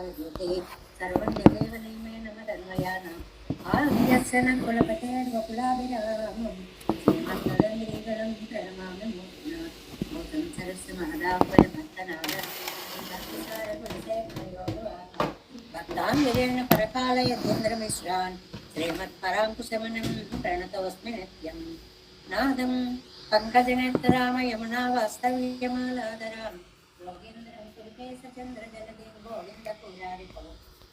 సర్వం జగేవలీమే నమ తన్మయానం ఆద్యస్సనం కులపతేర్వకులాభిరామం శ్రీమన్నదంద్రీగణం ప్రణమామి మూర్తం సరస్సు మహదాంబర భక్తనాద భక్తాంజలిర్ణ పరకాలయ ధేంద్రమిశ్రాన్ శ్రీమత్పరాంకుశమనం ప్రణతోస్మి నిత్యం నాదం పంకజనేత్రామ యమునా వాస్తవ్యమాలాదరాం యోగేంద్రం కురుకేశచంద్ర జలదీం గోవింద పురారిపో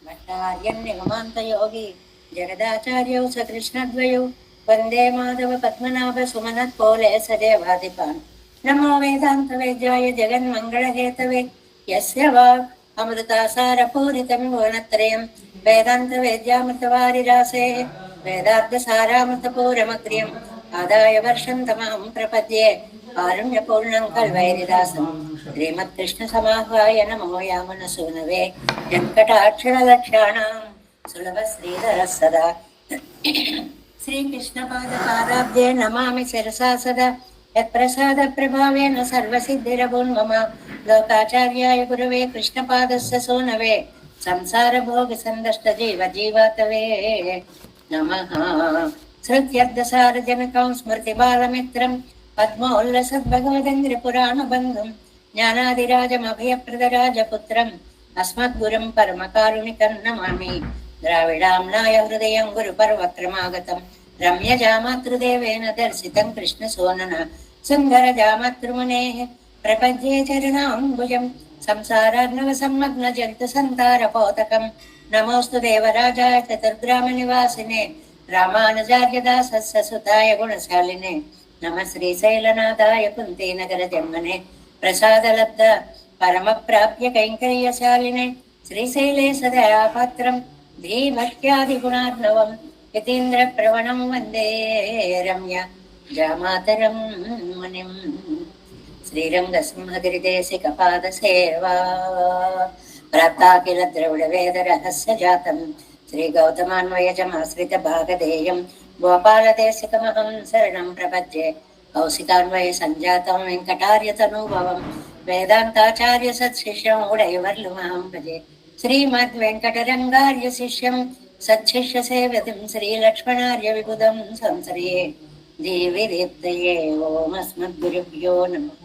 భట్టార్యన్నిగమాంత యోగి జగదాచార్యౌ సకృష్ణద్వయౌ వందే మాధవ పద్మనాభ సుమనత్ పోలే సదేవాదిపాన్ నమో వేదాంత వేద్యాయ జగన్మంగళహేతవే యస్య వాక్ అమృతాసారపూరితం భువనత్రయం వేదాంత వేద్యామృతవారిరాసే వేదార్థసారామృతపూరమగ్ర్యం ఆదాయ వర్షం తమహం ప్రపద్యే కారుణ్యపూర్ణం కల్వైరిదాసం శ్రీమత్కృష్ణ సమాహ్వాయ నమో యామన సూనవే వెంకటాక్షరలక్షాణం సులభ శ్రీధర సదా శ్రీకృష్ణపాదపాదాబ్దే నమామి శిరసా సదా యత్ప్రసాద ప్రభావేన సర్వసిద్ధిరభూన్మమ లోకాచార్యాయ గురవే కృష్ణపాదస్య సూనవే సంసార భోగ సందష్ట జీవ జీవాతవే నమః శ్రుత్యర్థసారజనకం స్మృతి బాలమిత్రం పద్మోల్లసద్భగవదంగ్రి పురాణ బంధుం జ్ఞానాదిరాజమభయప్రదరాజపుత్రం అస్మద్గురుం పరమకారుణికం నమామి ద్రావిడాంనాయ హృదయం గురుపర్వక్రమాగతం రమ్యజామాతృదేవేన దర్శితం కృష్ణ సోనన సుందర జామాతృమునేః ప్రపద్యే చరణాంబుజం సంసారార్ణవ సమ్మగ్న జంతు సంతారపోతకం నమోస్తు దేవరాజాయ చతుర్గ్రామ నివాసినే రామానుజార్యదాసస్య సుతాయ గుణశాలినే నమ శ్రీశైలనాథాయ కుంతీనగర జన్మనే ప్రసాదలబ్ధ పరమ ప్రాప్య కైంకర్యశాలినే శ్రీశైలే సదయాపాత్రం ధీభక్త్యాది గుణార్ణవం యతీంద్ర ప్రవణం వందే రమ్య జామాతరం మునిం శ్రీరంగసింహగిరిదేశిక పాద సేవా ప్రాప్తాఖిల ద్రవిడ వేద రహస్య జాతం శ్రీ గౌతమాన్వయజమాశ్రిత భాగధేయం గోపాలదేశికమహం శరణం ప్రపద్యే కౌశికాన్వయ సంజాతం వెంకటార్య తనూభవం వేదాంతాచార్య సత్శిష్యం ఉడైవర్లుమహం భజే శ్రీమద్ వెంకటరంగార్య శిష్యం సచ్చిష్య సేవతిం శ్రీలక్ష్మణార్య విబుధం సంశ్రయే దేవిదేత్తయే ఓమస్మద్గురుభ్యో నమః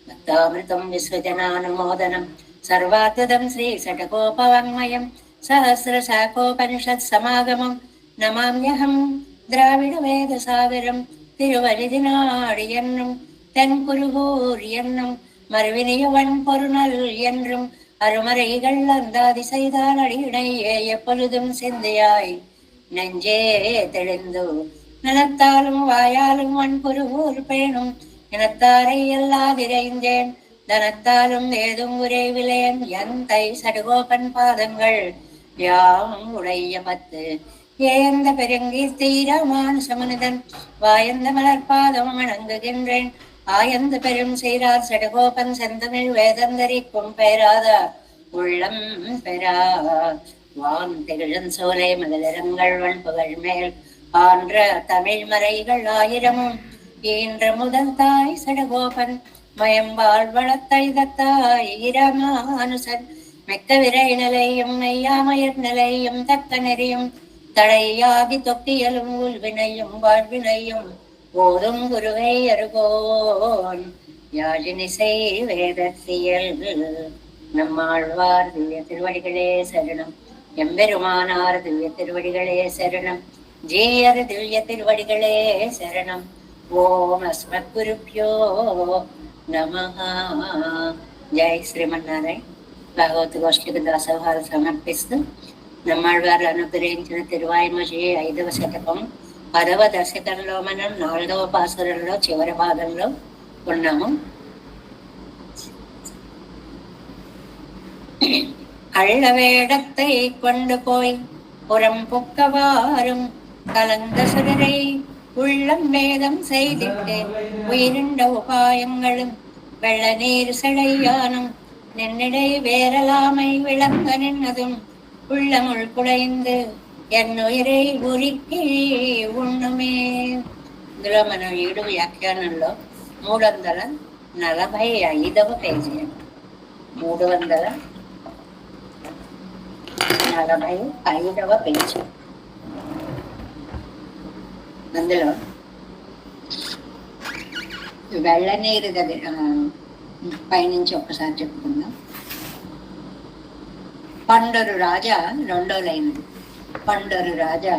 భక్తామృతం విశ్వజనానుమోదనం సర్వాత్మదం శ్రీ షటకోపవాङ्మయం సహస్రశాఖోపనిషత్ సమాగమం నమామ్యహం ద్రావిడ వేద సాగరం తిరువలిదినాడి ఎన్నుం తెన్కురుగూర్ ఎన్నుం మరువినియవన్ పొరునల్ என்றும் அருமறைகள் அந்தாதி செய்தால் அடியினையே எப்பொழுதும் சிந்தையாய் நெஞ்சே தெளிந்து நிலத்தாலும் வாயாலும் வன்புருகூர் பேணும் இனத்தாரை எல்லாதிரைந்தேன் தனத்தாலும் ஏதும் உரைவிலேன் என் தை சடுகோபன் பாதங்கள் யாம் உடைய பத்து ஏந்த பெருங்கீர்த்தி ராமானுசமனிதன் வாயந்த மலர்பாதம் வணங்குகின்றேன் ஆயந்து பெரும் செய்தார் சடுகோபன் செந்தமிழ் வேதந்தரிக்கும் பெறாத உள்ளம் பெறா வான் திகழன் சோலை மகளிரங்கள் வன்புகள் மேல் ஆன்ற தமிழ் மறைகள் ஆயிரமும் ஈன்ற முதல் தாய் சடுகோபன் மயம்பால் வளத்தை தத்தாய் ராமானுசன் மெக்க விரை நிலையும் மெய்யாமயர் நிலையும் தக்க நெறியும் தடையாகி தொக்கியலும் உள்வினையும் வாழ்வினையும் போதும் குருவை அருகோன் யாழினிசை வேதத்தியல் நம்மாழ்வார் திவ்ய திருவடிகளே சரணம் எம்பெருமானார் திவ்ய திருவடிகளே சரணம் ஜீயர் திவ்ய திருவடிகளே சரணம் ஓம் அஸ்மத் குருப்யோ நமஹ జై శ్రీమన్నారాయణ భాగవత గోష్ఠికి దాసోహాలు సమర్పిస్తూ నమ్మాళ్వారు అనుగ్రహించిన తిరువాయిమొഴി 5వ శతకం 10వ దశకంలో మనం 4వ పాసురంలో చివరి భాగంలో ఉన్నాము. அள்ளவேடத்தை கொண்டு போய் புறம் புக்கவாறும் கலந்தசுரரை உள்ளம் வேதம் செய்திட்டேன் உயிரிண்ட உபாயங்களும் வெள்ள நீர் செழையானும் நின்னிடை வேரலாமை விளங்க நின்னதும் உள்ளமுள் குடைந்து ఎన్ ఉయిరే ఉరికి ఉన్నమే. ఇందులో మనం 7 వ్యాఖ్యానంలో 345వ పేజీ 345 45వ పేజీ. అందులో వెళ్ళనీరు దగ్గర పైనుంచి ఒక్కసారి చెప్పుకుందాం. పండరు రాజా, 2వ లైన్. పండరు రాజా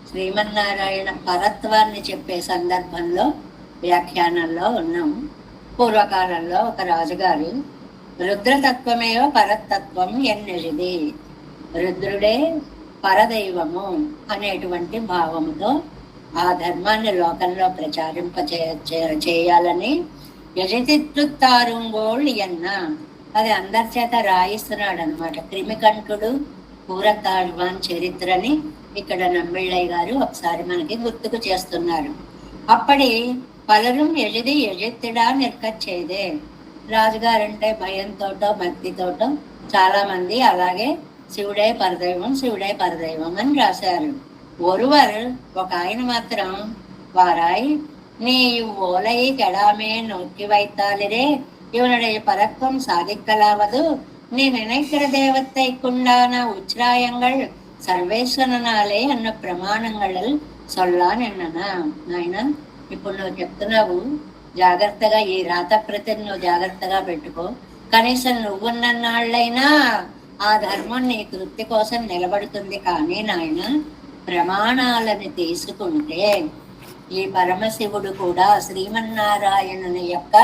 శ్రీమన్నారాయణ పరత్వాన్ని చెప్పే సందర్భంలో వ్యాఖ్యానంలో ఉన్నాం. పూర్వకాలంలో ఒక రాజుగారు రుద్రతత్వమేవ పరతత్వం ఎన్నెజిది, రుద్రుడే పరదైవము అనేటువంటి భావముతో ఆ ధర్మాన్ని లోకంలో ప్రచారింప చేయాలని యజతిత్తారుంగోళ్ళు ఎన్న అది అందరి చేత రాయిస్తున్నాడు అనమాట. క్రిమికంఠుడు పూరతాళ్వాన్ చరిత్రని ఇక్కడ నమ్మిళ్ళయ్య గారు ఒకసారి మనకి గుర్తుకు చేస్తున్నారు. అప్పటి పలரும் యజతిడా నిర్కచ్చేదే. రాజుగారంటే భయంతోటో భక్తితోటో చాలా మంది అలాగే శివుడే పరదైవం, శివుడే పరదైవం అని రాశారు. ஒருவர் ఒక ఆయన మాత్రం వారాయ్ நீ இவ்வோலை கெடாமே நோக்கி வைத்தாலிரே இவனுடைய பறக்கம் சாதிக்கலாவது நீ நினைக்கிற தேவத்தைக்குண்டான உச்ராயங்கள் సర్వేశ్వరనాలే అన్న ప్రమాణంగా సొల్లాన్ అన్ననా. నాయన ఇప్పుడు నువ్వు చెప్తున్నావు, జాగ్రత్తగా ఈ రాత ప్రతిని నువ్వు జాగ్రత్తగా పెట్టుకో. కనీసం నువ్వున్న నాళ్ళైనా ఆ ధర్మం నీ తృప్తి కోసం నిలబడుతుంది. కానీ నాయన ప్రమాణాలను తీసుకుంటే ఈ పరమశివుడు కూడా శ్రీమన్నారాయణుని యొక్క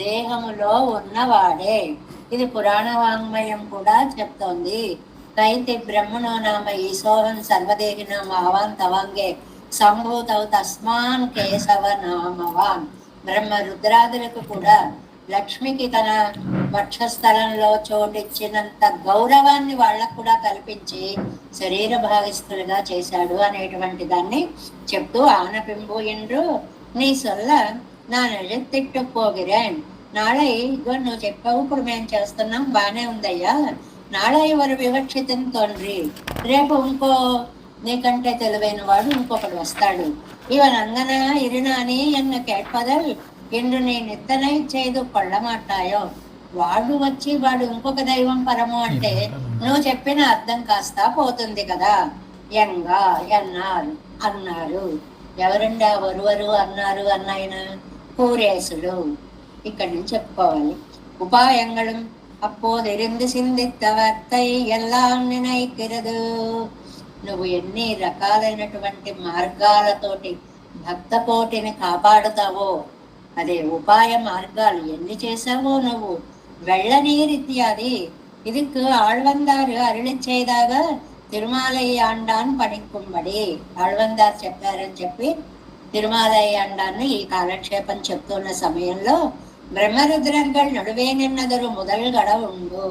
దేహములో ఉన్నవాడే. ఇది పురాణ వాంగ్మయం కూడా చెప్తోంది. కైతి బ్రహ్మణో నామ ఈశోహం సర్వదేహినాం ఆవాన్ తవాంగే సంభూతవు తస్మాన్ కేశవ నామవాన్. బ్రహ్మ రుద్రాదులకు కూడా లక్ష్మికి తన వక్షస్థలంలో చోటిచ్చినంత గౌరవాన్ని వాళ్ళకు కూడా కల్పించి శరీర భాగస్థులుగా చేశాడు అనేటువంటి దాన్ని చెప్తూ ఆనపింబు ఎండ్రు నీ సొల్ల నా నిజతిట్టు పోగిరేన్. నాళై ఇగో నువ్వు చెప్పావు, ఇప్పుడు మేము చేస్తున్నాం, బానే ఉందయ్యా. నాళై వారు వివక్షితం తోండ్రి, రేపు ఇంకో నీకంటే తెలివైన వాడు ఇంకొకడు వస్తాడు. ఇవన్ అంగన ఇరునాని ఎన్న కేట్పదల్ ఎందు నేను ఎత్తనై చేదు కొళ్ళమాటాయో. వాడు వచ్చి వాడు ఇంకొక దైవం పరము అంటే నువ్వు చెప్పిన అర్థం కాస్త పోతుంది కదా. ఎంగా అన్నారు. ఎవరండి ఆ వరువరు అన్నారు అన్నాయన? కూరేసుడు. ఇక్కడి నుంచి చెప్పుకోవాలి. ఉపాయంగళం అప్పోదిరింది సిందిత్తవర్తై ఎలా నినైకిరదు. నువ్వు ఎన్ని రకాలైనటువంటి మార్గాలతోటి భక్త కోటిని కాపాడుతావో, అదే ఉపాయ మార్గాలు ఎన్ని చేసావో నువ్వు. వెళ్ళనీరిత్యాది இதுக்கு ఆళ్వందారు అరుళిచ్చేదాగా తిరుమాలై ఆండాన్ పణిక్కుమ్మడి. ఆళ్వందారు చెప్పారని చెప్పి తిరుమాలై ఆండాన్ని ఈ కాలక్షేపం చెప్తున్న సమయంలో బ్రహ్మరుద్రர்கள் నడువే నిన్నదరు మొదలుగడ ఉండు.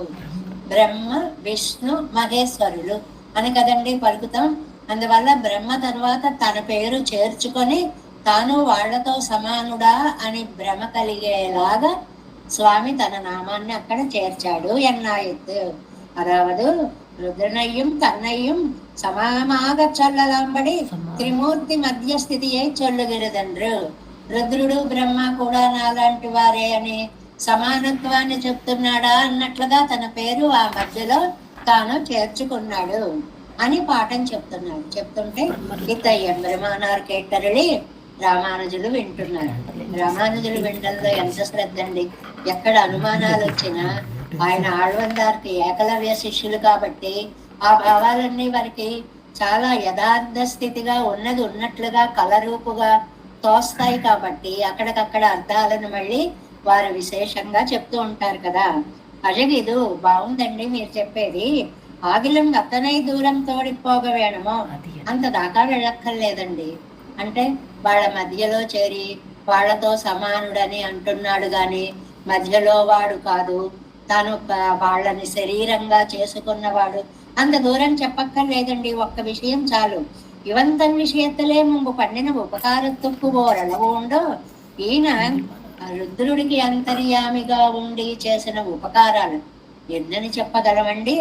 బ్రహ్మ విష్ణు మహేశ్వరులు అని కదండి పలుకుతాం. అందువల్ల బ్రహ్మ తర్వాత తన పేరు చేర్చుకొని తాను వాళ్లతో సమానుడా అని భ్రమ కలిగేలాగా స్వామి తన నామాన్ని అక్కడ చేర్చాడు ఎన్నాయత్తు. అదావదు రుద్రనయ్యం తన్నయ్యం సమామాగ చల్లలాంబడి త్రిమూర్తి మధ్యస్థితియే చొల్లుగిరదండ్రు. రుద్రుడు బ్రహ్మ కూడా నాలాంటి వారే అని సమానత్వాన్ని చెప్తున్నాడా అన్నట్లుగా తన పేరు ఆ మధ్యలో తాను చేర్చుకున్నాడు అని పాఠం చెప్తున్నాడు. చెప్తుంటే ఇతయ్యం బ్రహ్మానార్ కేటరళి రామానుజులు వింటున్నారు. రామానుజులు వినడంలో ఎంత శ్రద్ధ అండి. ఎక్కడ అనుమానాలు వచ్చినా ఆయన ఆళ్వందార్కి ఏకలవ్య శిష్యులు కాబట్టి ఆ భావాలన్నీ వారికి చాలా యథార్థ స్థితిగా ఉన్నది ఉన్నట్లుగా కలరూపుగా తోస్తాయి కాబట్టి అక్కడికక్కడ అర్థాలను మళ్ళీ వారు విశేషంగా చెప్తూ ఉంటారు కదా. అజగిదు బాగుందండి మీరు చెప్పేది. ఆగిలం అతనై దూరం తోడిపోగవేణమో అంత దాకా వెళ్ళక్కర్లేదండి. అంటే వాళ్ళ మధ్యలో చేరి వాళ్ళతో సమానుడని అంటున్నాడు గాని మధ్యలో వాడు కాదు, తాను వాళ్ళని శరీరంగా చేసుకున్నవాడు. అంత దూరం చెప్పక్కర్లేదండి. ఒక్క విషయం చాలు. ఇవంతన్ విషయత్తలే ముందు పండిన ఉపకారత్తుకు ఓరళవు ఉండో. ఈయన రుద్రుడికి అంతర్యామిగా ఉండి చేసిన ఉపకారాలు ఎన్నని చెప్పగలమండి.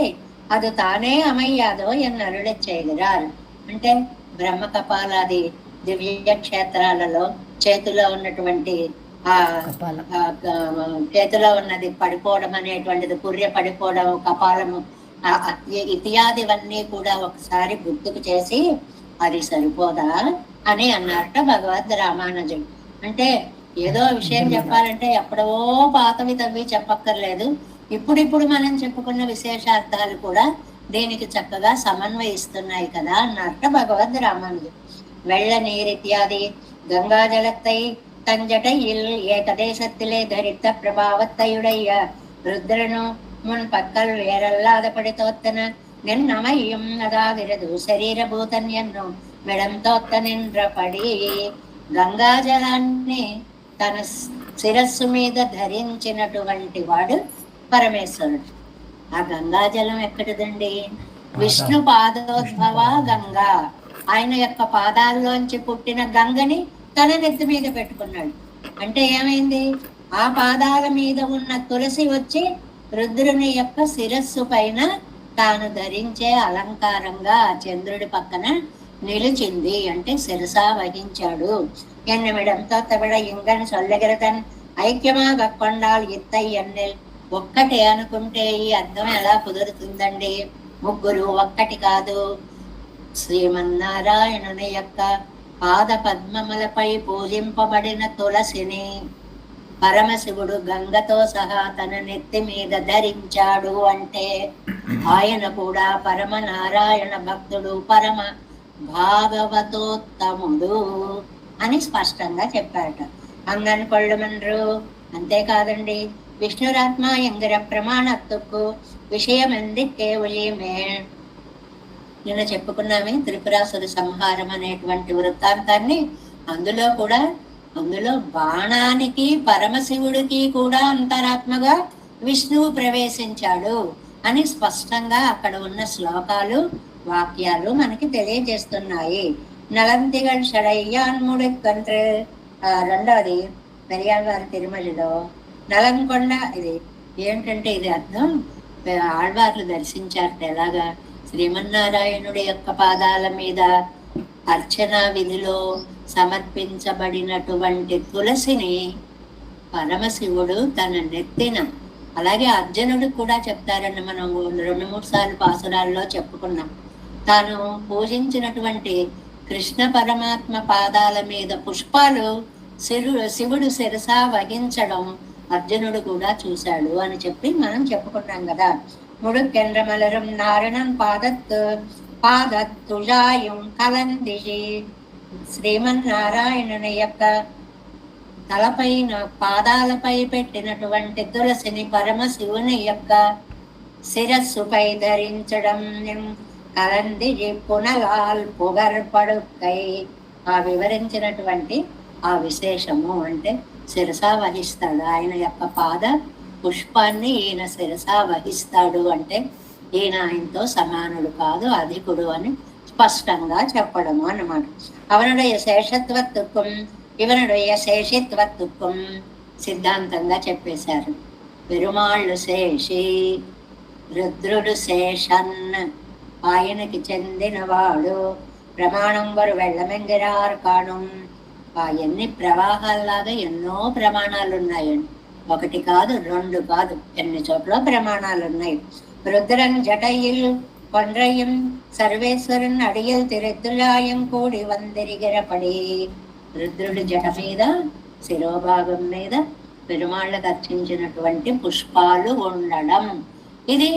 అది తానే అమయ్యాదో ఎన్నరులే చేయగరారు. అంటే బ్రహ్మ కపాలాది దివ్య క్షేత్రాలలో చేతిలో ఉన్నటువంటి ఆ చేతిలో ఉన్నది పడిపోవడం అనేటువంటిది, పుర్రె పడిపోవడం, కపాలము ఇత్యాదివన్నీ కూడా ఒకసారి గుర్తుకు చేసి అది సరిపోదా అని అన్నారట భగవద్ రామానుజుడు. అంటే ఏదో విషయం చెప్పాలంటే ఎప్పుడో పాతవి తవ్వి చెప్పక్కర్లేదు, ఇప్పుడిప్పుడు మనం చెప్పుకున్న విశేషార్థాలు కూడా దీనికి చక్కగా సమన్వయిస్తున్నాయి కదా అన్నారట భగవద్ రామానుజుడు. வெள்ள நீர் இத்தியாதி கங்கா ஜலத்தை தஞ்சடையில் ஏகதேசத்திலே தரித்த பிரபாவத்தையுடைய ருத்ரனு முன் பக்கல் வேறல்லாதபடி தோத்தன நின்னமையும் அதாகிறது శరీరభూతన్ ఎన్నో మెడం తోత్త నిండ్రపడి. గంగాజలాన్ని తన శిరస్సు మీద ధరించినటువంటి వాడు పరమేశ్వరుడు. ఆ గంగాజలం ఎక్కడిదండి? విష్ణు పాదోద్భవ గంగా, ఆయన యొక్క పాదాల్లోంచి పుట్టిన గంగని తన నెత్తి మీద పెట్టుకున్నాడు. అంటే ఏమైంది? ఆ పాదాల మీద ఉన్న తులసి వచ్చి రుద్రుని యొక్క శిరస్సు పైన తాను ధరించే అలంకారంగా చంద్రుడి పక్కన నిలిచింది. అంటే శిరసా వహించాడు. ఎన్నమిడంతో తవిడ ఇంగన్ సొల్లగిరతన్ ఐక్యమాగ కొండాలు ఇత్తై ఎన్నెల్. ఒక్కటే అనుకుంటే ఈ అర్థం ఎలా కుదురుతుందండి? ముగ్గురు ఒక్కటి కాదు. శ్రీమన్నారాయణుని యొక్క పాద పద్మములపై పూజింపబడిన తులసిని పరమశివుడు గంగతో సహా తన నెత్తి మీద ధరించాడు. అంటే ఆయన కూడా పరమ నారాయణ భక్తుడు, పరమ భాగవతోత్తముడు అని స్పష్టంగా చెప్పారట. అంగన్ కొళ్ళమన్రు. అంతేకాదండి, విష్ణురాత్మ ఎంగర ప్రమాణత్తుకు విషయమంది కేవలమే. నిన్న చెప్పుకున్నామే త్రిపురాసుర సంహారం అనేటువంటి వృత్తాంతాన్ని. అందులో బాణానికి పరమశివుడికి కూడా అంతరాత్మగా విష్ణువు ప్రవేశించాడు అని స్పష్టంగా అక్కడ ఉన్న శ్లోకాలు, వాక్యాలు మనకి తెలియజేస్తున్నాయి. నలంతిగల్ షడయ్యాన్ముడెక్కంటే రెండవది పెరియార్ గారి తిరుమలలో నలంకొండ. ఇది ఏంటంటే ఇది అర్థం ఆళ్వార్లు దర్శించారు ఎలాగా? శ్రీమన్నారాయణుడి యొక్క పాదాల మీద అర్చనా విధిలో సమర్పించబడినటువంటి తులసిని పరమశివుడు తన నెత్తిన, అలాగే అర్జునుడు కూడా చెప్తారని మనం 2-3 సార్లు పాసురాల్లో చెప్పుకున్నాం. తాను పూజించినటువంటి కృష్ణ పరమాత్మ పాదాల మీద పుష్పాలు శివుడు శిరసా వహించడం అర్జునుడు కూడా చూశాడు అని చెప్పి మనం చెప్పుకున్నాం కదా. ముడుకెండ్రమలరం నారణం పాదత్తుజాయం కలందిషి. శ్రీమన్నారాయణుని యొక్క తలపైన పాదాలపై పెట్టినటువంటి తులసిని పరమశివుని యొక్క శిరస్సుపై ధరించడం కలందిజి పునలాల్ పొగర్పడుకై. ఆ వివరించినటువంటి ఆ విశేషము అంటే శిరసా వహిస్తాడు. ఆయన యొక్క పాద పుష్పాన్ని ఈయన శిరసా వహిస్తాడు. అంటే ఈయన ఆయనతో సమానుడు కాదు, అధికుడు అని స్పష్టంగా చెప్పడము అన్నమాట. అవనుடைய శేషత్వత్తుకం ఇవనుடைய శేషిత్వత్తుకం సిద్ధాంతంగా చెప్పేశారు. పెరుమాళ్ళు శేషి, రుద్రుడు శేషన్, ఆయనకి చెందినవాడు. ప్రమాణం వారు వెళ్ళమెంగిరారు కాణం. ఎన్ని ప్రవాహాల్లాగా ఎన్నో ప్రమాణాలు ఉన్నాయండి. 1 కాదు 2 కాదు, ఎన్ని చోట్ల ప్రమాణాలు ఉన్నాయి. రుద్రన్ జటయిల్ కొన్రయం సర్వేశ్వరన్ అడియల్ తిరెద్దులాయం కూడి వందిరిగిరపడి. రుద్రుడి జట మీద, శిరోభాగం మీద పెరుమాళ్ళకు అర్చించినటువంటి పుష్పాలు ఉండడం, ఇది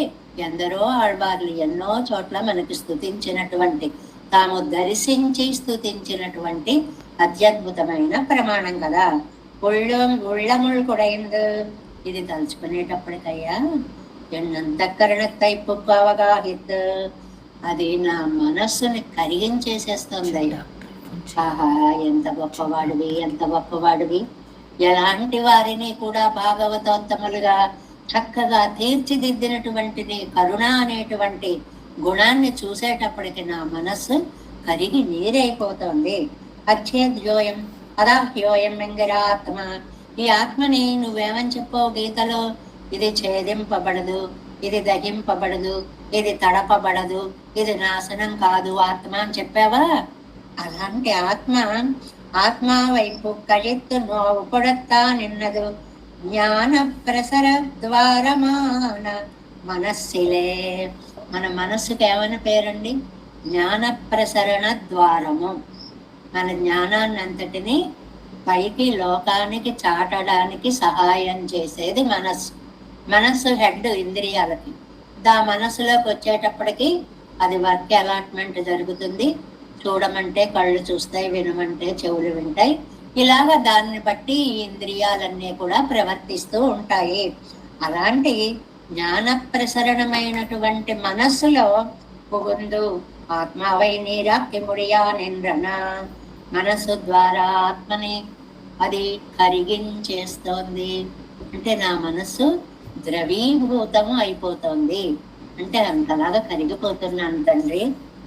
ఎందరో ఆళ్వార్లు ఎన్నో చోట్ల మనకి స్తుతించినటువంటి, తాము దర్శించి స్తుతించినటువంటి అత్యద్భుతమైన ప్రమాణం కదా. ఉళ్ళముள் కుడైందు. ఇది తలుచుకునేటప్పటికయ్యా ఎన్నంతఃకరణத்தை పుక్కవగాహిత్, అది నా మనస్సుని కరిగించేసేస్తుంది అయ్యా. ఆహా, ఎంత గొప్పవాడివి, ఎంత గొప్పవాడివి. ఎలాంటి వారిని కూడా భాగవతోత్తములుగా చక్కగా తీర్చిదిద్దినటువంటి నీ కరుణ అనేటువంటి గుణాన్ని చూసేటప్పటికి నా మనస్సు కరిగి నీరైపోతుంది. అచ్చేద్యోయం అదాహ్యోయం వెంగరాత్మ. ఈ ఆత్మని నువ్వేమని చెప్పావు గీతలో? ఇది ఛేదింపబడదు, ఇది దహింపబడదు, ఇది తడపబడదు, ఇది నాశనం కాదు ఆత్మ అని చెప్పావా? అలాంటి ఆత్మ వైపు కజెత్తు నోవు కొడతా నిన్నదు జ్ఞాన ప్రసర ద్వారమాన మనస్సిలే. మన మనస్సుకి ఏమైనా పేరండి? జ్ఞాన ప్రసరణ ద్వారము. మన జ్ఞానాన్ని అంతటిని పైకి లోకానికి చాటడానికి సహాయం చేసేది మనస్సు. మనస్సు హెడ్ ఇంద్రియాలకి. మనస్సులోకి వచ్చేటప్పటికి అది వర్క్ అలాట్మెంట్ జరుగుతుంది. చూడమంటే కళ్ళు చూస్తాయి, వినమంటే చెవులు వింటాయి. ఇలాగా దాన్ని బట్టి ఈ ఇంద్రియాలన్నీ కూడా ప్రవర్తిస్తూ ఉంటాయి. అలాంటి జ్ఞాన ప్రసరణమైనటువంటి మనస్సులో పుగుందు ఆత్మావై నీరాక్యముడియా నింద్రన. మనస్సు ద్వారా ఆత్మని అది కరిగించేస్తోంది. అంటే నా మనస్సు ద్రవీభూతము అయిపోతుంది. అంటే అంతలాగా కరిగిపోతున్నాను తండ్రి,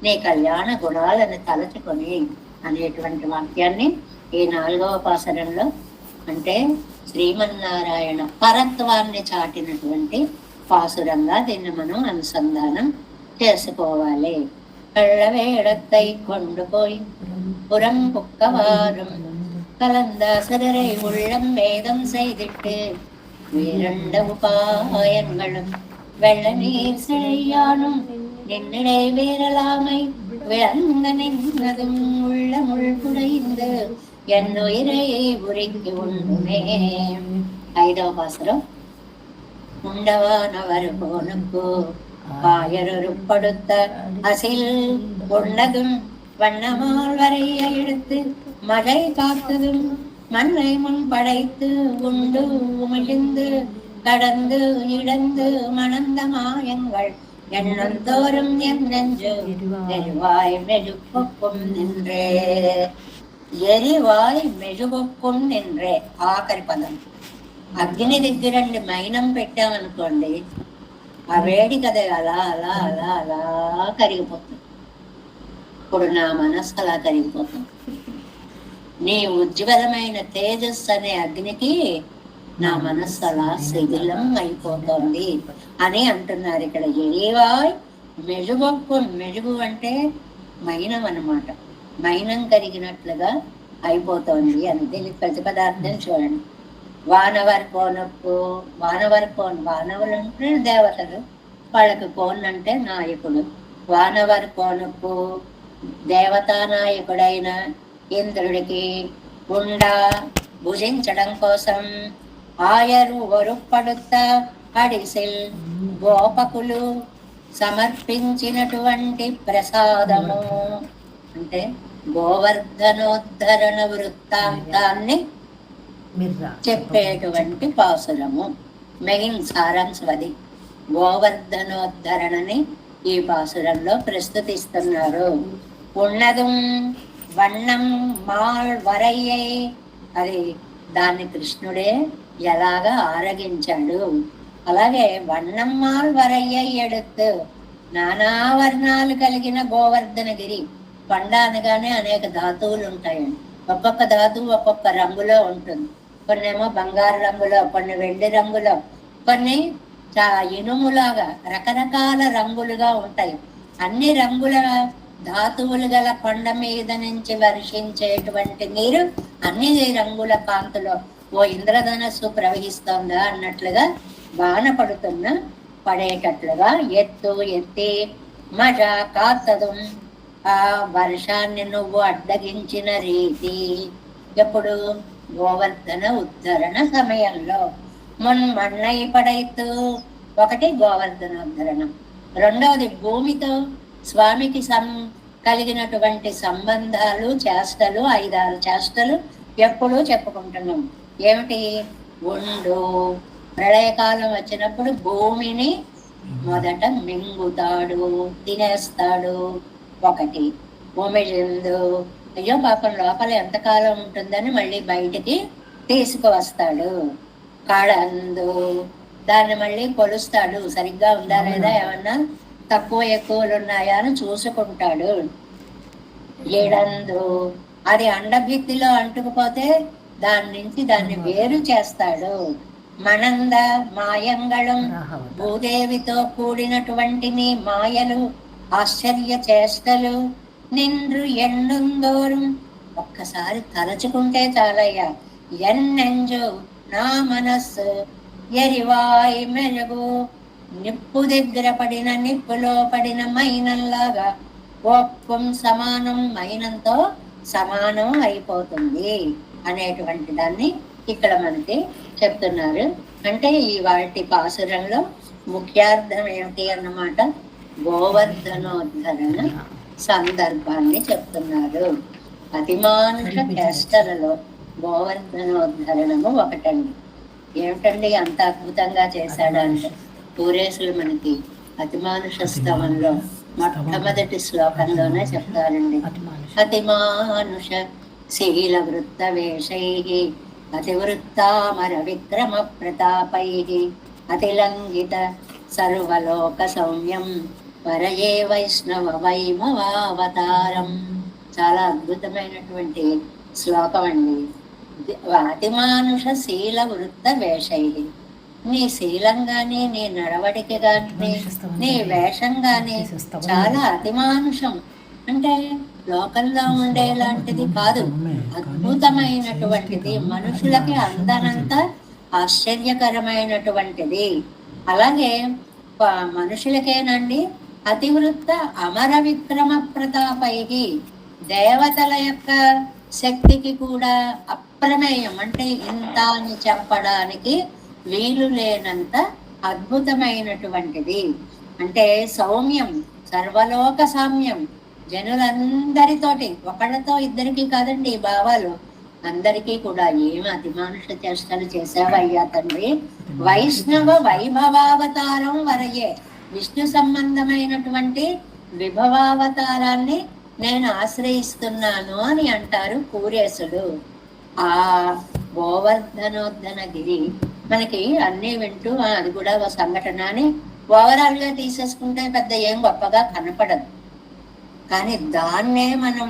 నీ కళ్యాణ గుణాలను తలచుకొని అనేటువంటి వాక్యాన్ని ఈ 4వ పాసరంలో, అంటే శ్రీమన్నారాయణ పరత్వాన్ని చాటినటువంటి పాసురంగా దీన్ని మనం అనుసంధానం చేసుకోవాలి. కళ్ళవేడత్తై కొండుపోయి புறம் புக்கவாரும் கலந்தாசரை உள்ளம் வேதம் செய்திட்டு வேரண்ட உபாயங்களும் வெள்ள நீர் சிழையானும் நின்னிடை வேறலாமை விளங்க நின்றதும் உள்ள முள் குடைந்து என் உயிரை உரிக்கு உண்ணுமே. 5వ பாசுரம். உண்டவானவர் போனுக்கு ஆயருப்படுத்த அசில் உண்டதும் வண்ணமால் வரைய எடுத்து மழை காத்ததும் மண்ணை முன் படைத்து உண்டு உமிழ்ந்து கடந்து இடந்து மணந்த மாயங்கள் எண்ணந்தோறும் என் நெஞ்சு எரிவாய் மெழுகுக்கும் நின்றே. ఎరివాయ్ మెజుగొక్కుం నిన్రే ఆఖరి పదం. అగ్ని దగ్గరండి మైనం పెట్టామనుకోండి, ఆ వేడి కదా అలా అలా అలా అలా కరిగిపోతుంది. ఇప్పుడు నా మనస్సు అలా కరిగిపోతుంది. నీ ఉజ్వలమైన తేజస్సు అనే అగ్నికి నా మనస్సు అలా శిథిలం అయిపోతుంది అని అంటున్నారు ఇక్కడ. ఎరివాయ్ మెజుగొక్కు. మెజుగు అంటే మైనం అన్నమాట. మైనం కరిగినట్లుగా అయిపోతుంది అని. దీనికి ప్రతిపదార్థం చూడండి. వానవర్ కోనప్పు. వానవర్ కోన్, వానవులు అంటే దేవతలు, వాళ్ళకి కోన్ అంటే నాయకుడు. వానవర్ కోనప్పు దేవతా నాయకుడైన ఇంద్రుడికి ఉండా భుజించడం కోసం ఆయరు ఒరుపడుత అడిసిల్ గోపకులు సమర్పించినటువంటి ప్రసాదము. అంటే గోవర్ధనోద్ధరణ వృత్తాంతాన్ని చెప్పేటువంటి పాసురము. మెయిన్ సారాంశం అది. గోవర్ధనోద్ధరణని ఈ పాసురంలో ప్రస్తుతిస్తున్నారు. ఉన్నదం వన్నం మాల్ వరయ్యే. అది దాన్ని కృష్ణుడే ఎలాగా ఆరగించాడు. అలాగే వన్నం మాల్ వరయ్య ఎడుతు. నానా వర్ణాలు కలిగిన గోవర్ధనగిరి. కొండ అనగానే అనేక ధాతువులు ఉంటాయండి. ఒక్కొక్క ధాతువు ఒక్కొక్క రంగులో ఉంటుంది. కొన్ని ఏమో బంగారు రంగులో, కొన్ని వెండి రంగులో, కొన్ని ఇనుములాగా రకరకాల రంగులుగా ఉంటాయి. అన్ని రంగుల ధాతువులు గల కొండ మీద నుంచి వర్షించేటువంటి నీరు అన్ని రంగుల కాంతిలో ఓ ఇంద్రధనస్సు ప్రవహిస్తోందా అన్నట్లుగా బాణ పడేటట్లుగా ఎత్తు ఎత్తి మజ కాతదు. ఆ వర్షాన్ని నువ్వు అడ్డగించిన రీతి ఎప్పుడు? గోవర్ధన ఉద్ధరణ సమయంలో. మన్నై పడైతు. ఒకటి గోవర్ధనోద్ధరణం, రెండవది భూమితో స్వామికి కలిగినటువంటి సంబంధాలు, చేష్టలు, 5-6 చేష్టలు ఎప్పుడూ చెప్పుకుంటున్నాం. ఏమిటి? ఉండు. ప్రళయకాలం వచ్చినప్పుడు భూమిని మొదట మింగుతాడు, తినేస్తాడు. ఒకటి. ఉమిళిందు. అయ్యో పాపం లోపల ఎంతకాలం ఉంటుందని మళ్ళీ బయటికి తీసుకువస్తాడు. కడందు. దాన్ని మళ్ళీ కొలుస్తాడు, సరిగ్గా ఉందా లేదా, ఏమన్నా తక్కువ ఎక్కువలు ఉన్నాయా అని చూసుకుంటాడు. ఏడందు. అది అండభిత్తిలో అంటుకుపోతే దాని నుంచి దాన్ని వేరు చేస్తాడు. మనంద మాయంగళం. భూదేవితో కూడినటువంటి నీ మాయలు, ఆశ్చర్య చేష్టలు నిండ్రు ఎన్నుందోరు. ఒక్కసారి తలచుకుంటే చాలయ్యా. ఎన్నెంజు నా మనస్సు ఎరివాయ్ మెలుగు నిప్పు దగ్గర పడిన నిప్పులో పడిన మైనంలాగా కోపం సమానం మైనంతో సమానం అయిపోతుంది అనేటువంటి దాన్ని ఇక్కడ మనకి చెప్తున్నారు. అంటే ఈ వాటి పాసురంలో ముఖ్యార్థం ఏమిటి అన్నమాట, గోవర్ధనోద్ధరణ సందర్భాన్ని చెప్తున్నారు. అతిమానుష చేష్టలలో గోవర్ధనోద్ధరణము ఒకటండి. ఏమిటండి అంత అద్భుతంగా చేశాడంటే, పూరేశులు మనకి అతిమానుష స్తవంలో మొట్టమొదటి శ్లోకంలోనే చెప్తారండి. అతిమానుష శీల వృత్త వేషై అతివృత్తామర విక్రమ ప్రతాపై అతిలంఘిత సర్వలోక సౌమ్యం వరయే వైష్ణవ వైమవావతారం. చాలా అద్భుతమైనటువంటి శ్లోకం అండి. అతిమానుష శీల వృత్త వేషై, నీ శీలం గాని, నీ నడవడిక గాని, నీ వేషం గాని చాలా అతిమానుషం. అంటే లోకంలో ఉండేలాంటిది కాదు, అద్భుతమైనటువంటిది, మనుషులకి అందనంత ఆశ్చర్యకరమైనటువంటిది. అలాగే మనుషులకేనండి అతివృత్త అమర విక్రమ ప్రతాపై, దేవతల యొక్క శక్తికి కూడా అప్రమేయం, అంటే ఇంత అని చెప్పడానికి వీలు లేనంత అద్భుతమైనటువంటిది. అంటే సౌమ్యం, సర్వలోక సామ్యం, జనులందరితోటి, ఒకళ్ళతో ఇద్దరికి కాదండి ఈ భావాలు, అందరికీ కూడా ఏమి అతిమానుష చేష్టలు చేశావయ్యా తండ్రి. వైష్ణవ వైభవావతారం వరయే, విష్ణు సంబంధమైనటువంటి విభవావతారాన్ని నేను ఆశ్రయిస్తున్నాను అని అంటారు పూరేశుడు. ఆ గోవర్ధనోద్ధన గిరి మనకి అన్ని వింటూ అది కూడా ఒక సంఘటన అని ఓవరాల్ గా తీసేసుకుంటే పెద్ద ఏం గొప్పగా కనపడదు. కానీ దాన్నే మనం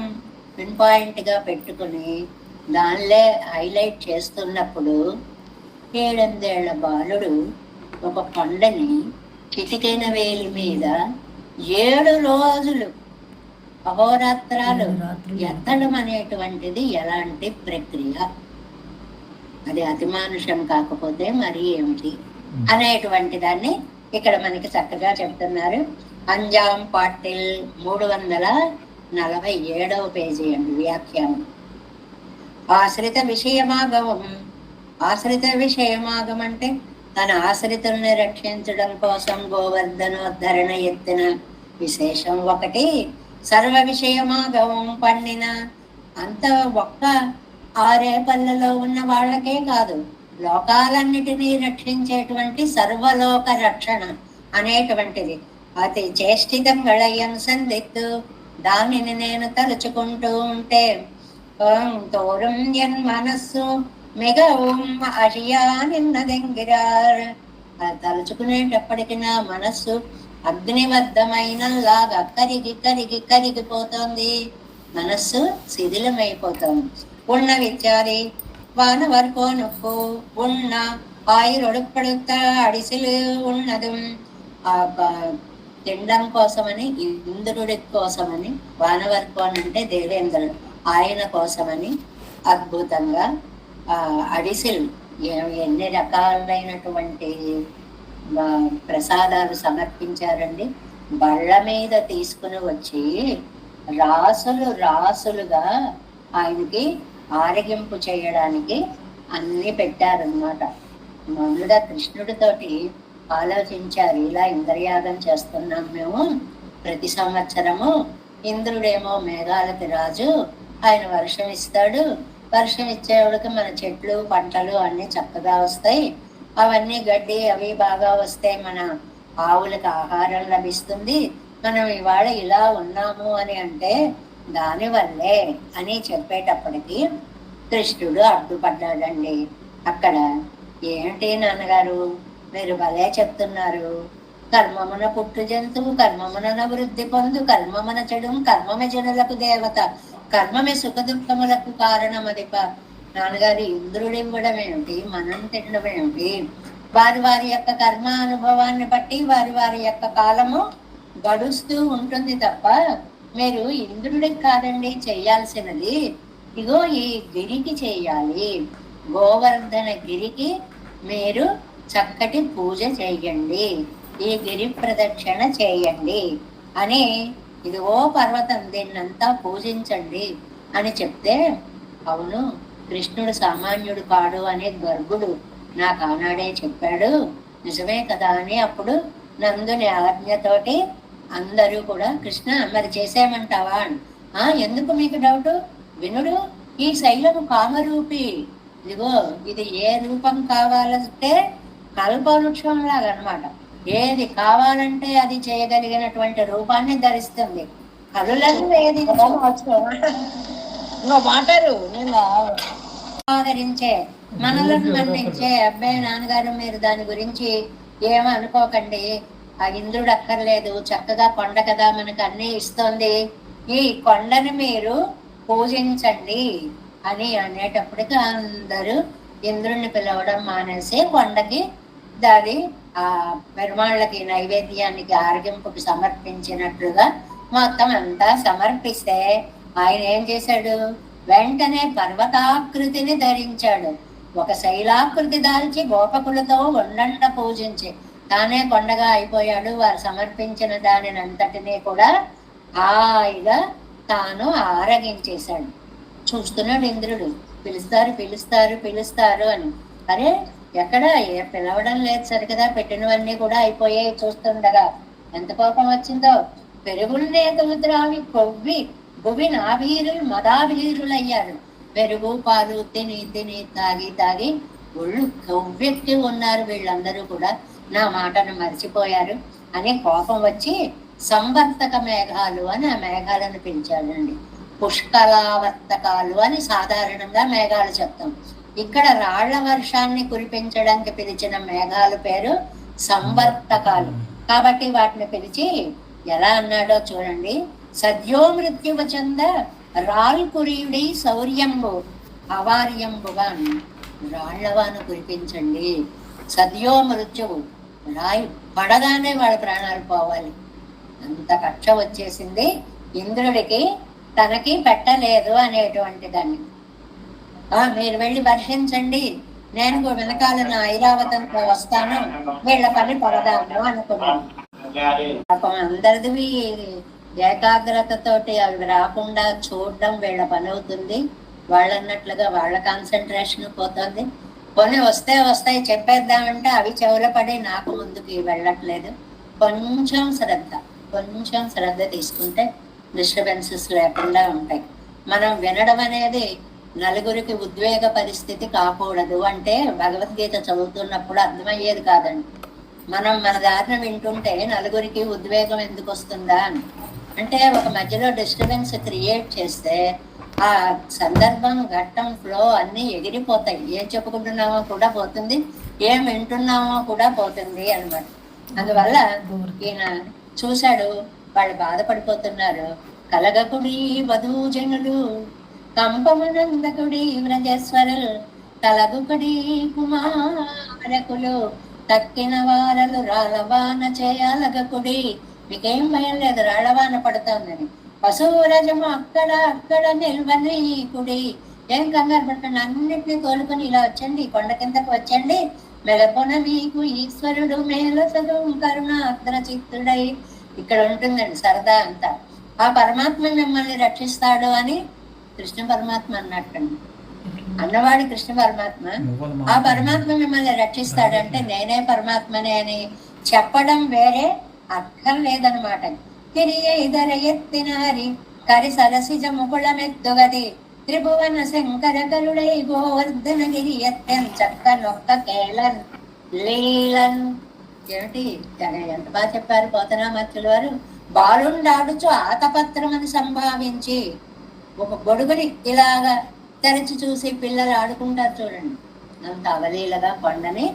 పిన్ పాయింట్ గా పెట్టుకుని దానిలే హైలైట్ చేస్తున్నప్పుడు 7 బాలుడు ఒక కొండని చిటికెన వేలి మీద 7 రోజులు అహోరాత్రాలు ఎత్తడం అనేటువంటిది ఎలాంటి ప్రక్రియ, అది అతిమానుషం కాకపోతే మరి ఏమిటి అనేటువంటి దాన్ని ఇక్కడ మనకి చక్కగా చెప్తున్నారు. అంజాం పాటిల్ 347వ పేజీ అండి వ్యాఖ్యానం. ఆశ్రిత విషయమాగమం. ఆశ్రిత విషయమాగం అంటే తన ఆశ్రితుల్ని రక్షించడం కోసం గోవర్ధనోద్ధరణ ఎత్తిన విశేషం ఒకటి. సర్వ విషయమాగమం పండిన అంత ఒక్క 6 పల్లెలో ఉన్న వాళ్ళకే కాదు, లోకాలన్నిటినీ రక్షించేటువంటి సర్వలోక రక్షణ అనేటువంటిది అతి చేష్టితం గళయం సందిత్తు. దానిని నేను తలుచుకుంటూ ఉంటే తోరం ఎన్ మనస్సు మిగవం అషియా నిన్న దగ్గర, తలుచుకునేటప్పటికి నా మనస్సు అగ్నిబద్ధమైన లాగా కరిగి కరిగి కరిగిపోతుంది, మనస్సు శిథిలమైపోతుంది. ఉన్న విచారి వాన వరకు నొప్పు ఉన్న ఆయురొడుపడుత అడిసిలు ఉన్నదు. ఆ తినడం కోసమని, ఇంద్రుడి కోసమని, వానవర్కోన్ అంటే దేవేంద్రుడు, ఆయన కోసమని అద్భుతంగా అడిసిలు ఎన్ని రకాలైనటువంటి ప్రసాదాలు సమర్పించారండి. బళ్ళ మీద తీసుకుని వచ్చి రాసులు రాసులుగా ఆయనకి ఆరగింపు చేయడానికి అన్ని పెట్టారనమాట. మామూలుగా కృష్ణుడితోటి ఆలోచించారు, ఇలా ఇంద్రయాగం చేస్తున్నాం మేము ప్రతి సంవత్సరము, ఇంద్రుడేమో మేఘాలకి రాజు, ఆయన వర్షం ఇస్తాడు, వర్షం ఇచ్చేవాడికి మన చెట్లు పంటలు అన్ని చక్కగా వస్తాయి, అవన్నీ గడ్డి అవి బాగా వస్తాయి, మన ఆవులకు ఆహారం లభిస్తుంది, మనం ఇవాళ ఇలా ఉన్నాము అని అంటే దానివల్లే అని చెప్పేటప్పటికి కృష్ణుడు అడ్డుపడ్డాడండి. అక్కడ ఏంటి నాన్నగారు మీరు భలే చెప్తున్నారు, కర్మమున పుట్టు జంతువు కర్మమున వృద్ధి పొందు, కర్మమున చెడు కర్మమే జనులకు దేవత, కర్మమే సుఖ దుఃఖములకు కారణమదిప. నాన్నగారు ఇంద్రుడు ఇవ్వడం ఏమిటి, మనం తినడం ఏమిటి, వారి వారి యొక్క కర్మ అనుభవాన్ని బట్టి వారి వారి యొక్క కాలము గడుస్తూ ఉంటుంది తప్ప మీరు ఇంద్రుడికి కాదండి చెయ్యాల్సినది, ఇగో ఈ గిరికి చెయ్యాలి, గోవర్ధన గిరికి మీరు చక్కటి పూజ చెయ్యండి ఈ గిరి ప్రదక్షిణ చేయండి అని, ఇదిగో పర్వతం దీన్నంతా పూజించండి అని చెప్తే, అవును కృష్ణుడు సామాన్యుడు కాడు అనే గర్గుడు నాకు ఆనాడే చెప్పాడు, నిజమే కదా అని అప్పుడు నందుని ఆజ్ఞతోటి అందరూ కూడా కృష్ణ మరి చేసేయమంటావా అని. ఎందుకు మీకు డౌట్? వినుడు, ఈ శైలము కామరూపి, ఇదిగో ఇది ఏ రూపం కావాలంటే కల్పవృక్షం లాగా అనమాట. ఏది కావాలంటే అది చేయగలిగినటువంటి రూపాన్ని ధరిస్తుంది. కలులను మాటలు ఆదరించే, మనలను మన్నించే. అబ్బాయి నాన్నగారు మీరు దాని గురించి ఏమనుకోకండి, ఆ ఇంద్రుడు అక్కర్లేదు, చక్కగా కొండ కదా మనకు అన్ని ఇస్తోంది, ఈ కొండని మీరు పూజించండి అని అనేటప్పటికి అందరూ ఇంద్రుణ్ణి పిలవడం మానేసి కొండకి దాని ఆ పెరుమాళ్ళకి నైవేద్యానికి ఆరగింపుకి సమర్పించినట్లుగా మొత్తం అంతా సమర్పిస్తే ఆయన ఏం చేశాడు, వెంటనే పర్వతాకృతిని ధరించాడు. ఒక శైలాకృతి దాల్చి గోపకులతో ఉండండ పూజించి తానే కొండగా అయిపోయాడు. వారు సమర్పించిన దానిని అంతటినీ కూడా హాయిగా తాను ఆరగించేశాడు. చూస్తున్నాడు ఇంద్రుడు, పిలుస్తారు పిలుస్తారు పిలుస్తారు అని. అరే ఎక్కడ పిలవడం లేదు సరికదా, పెట్టినవన్నీ కూడా అయిపోయాయి. చూస్తుండగా ఎంత కోపం వచ్చిందో. పెరుగుల్నేతలు ద్రావి కొవ్వి భువి నాభీరులు మదాభీరులయ్యారు. పెరుగు పాలు తిని తిని తాగి తాగి ఒళ్ళు కొవ్వెక్కి ఉన్నారు వీళ్ళందరూ కూడా, నా మాటను మర్చిపోయారు అని కోపం వచ్చి సంవర్తక మేఘాలు అని ఆ మేఘాలను పిలిచాడండి. పుష్కలావర్తకాలు అని సాధారణంగా మేఘాలు చెప్తాం. ఇక్కడ రాళ్ల వర్షాన్ని కురిపించడానికి పిలిచిన మేఘాల పేరు సంవర్తకాలు. కాబట్టి వాటిని పిలిచి ఎలా అన్నాడో చూడండి. సద్యో మృత్యువచంద రాల్ కురియుడి శౌర్యంబు అవార్యంబుగా, రాళ్లవాను కురిపించండి. సద్యో మృత్యువు, రాయి పడగానే వాళ్ళ ప్రాణాలు పోవాలి, అంత కక్ష వచ్చేసింది ఇంద్రుడికి, తనకి పెట్టలేదు అనేటువంటి దాన్ని. మీరు వెళ్ళి వర్షించండి, నేను వెనకాల నా ఐరావతంతో వస్తాను, వీళ్ళ పని పడదాము అనుకున్నాను. పాపం అందరిది ఏకాగ్రతతోటి అవి రాకుండా చూడడం వీళ్ళ పని అవుతుంది. వాళ్ళన్నట్లుగా వాళ్ళ కాన్సన్ట్రేషన్ పోతుంది. కొన్ని వస్తే వస్తాయి చెప్పేద్దామంటే అవి చెవుల పడి నాకు ముందుకి వెళ్ళట్లేదు. కొంచెం శ్రద్ధ తీసుకుంటే డిస్టర్బెన్సెస్ లేకుండా ఉంటాయి. మనం వినడం అనేది నలుగురికి ఉద్వేగ పరిస్థితి కాకూడదు అంటే భగవద్గీత చదువుతున్నప్పుడు అర్థమయ్యేది కాదండి. మనం మన దారిన వింటుంటే నలుగురికి ఉద్వేగం ఎందుకు వస్తుందా అని, అంటే ఒక మధ్యలో డిస్టర్బెన్స్ క్రియేట్ చేస్తే ఆ సందర్భం ఘట్టం ఫ్లో అన్ని ఎగిరిపోతాయి. ఏం చెప్పుకుంటున్నామో కూడా పోతుంది, ఏం వింటున్నామో కూడా పోతుంది అనమాట. అందువల్ల ఈయన చూశాడు, వాళ్ళు బాధపడిపోతున్నారు. కలగకుడి వధూజనులు కంపమునందకుడి వ్రజస్వరులు కలగుకుడి కుమారకులు తక్కిన వారలు రాళ్ళవాన చేయాలగకుడి. మీకేం భయం లేదు, రాళ్ళవాన పడుతుందని. పశువురజము అక్కడ నిల్వనీకుడి. ఏం కంగారు పట్టండి, అన్నిటినీ తోలుకొని ఇలా వచ్చండి, కొండ కిందకు వచ్చండి. మెలకొన మీకు ఈశ్వరుడు మేలసదు కరుణాద్ర చిత్తుడై. ఇక్కడ ఉంటుందండి సరదా అంతా. ఆ పరమాత్మ మిమ్మల్ని రక్షిస్తాడు అని కృష్ణ పరమాత్మ అన్నట్టండి. అన్నవాడు కృష్ణ పరమాత్మ. ఆ పరమాత్మ మిమ్మల్ని రక్షిస్తాడంటే నేనే పరమాత్మనే అని చెప్పడం వేరే అర్థం లేదనమాట. కిరియ ఇదర ఎత్తిన హరి కరి సరసిజ ముకుళమెత్తుగది త్రిభువన శంకర కరుడై గోవర్ధన గిరి ఎత్తెన్ చక్క నొక్క కేళన్ లీలన్. ఏమిటి ఎంత బాగా చెప్పారు పోతనామాత్యుల వారు. బాలుండాడుచు ఆతపత్రమని సంభావించి ఒక గొడుగుని ఇలాగా తెరచి చూసి పిల్లలు ఆడుకుంటారు చూడండి, అంత అవలీలగా కొండని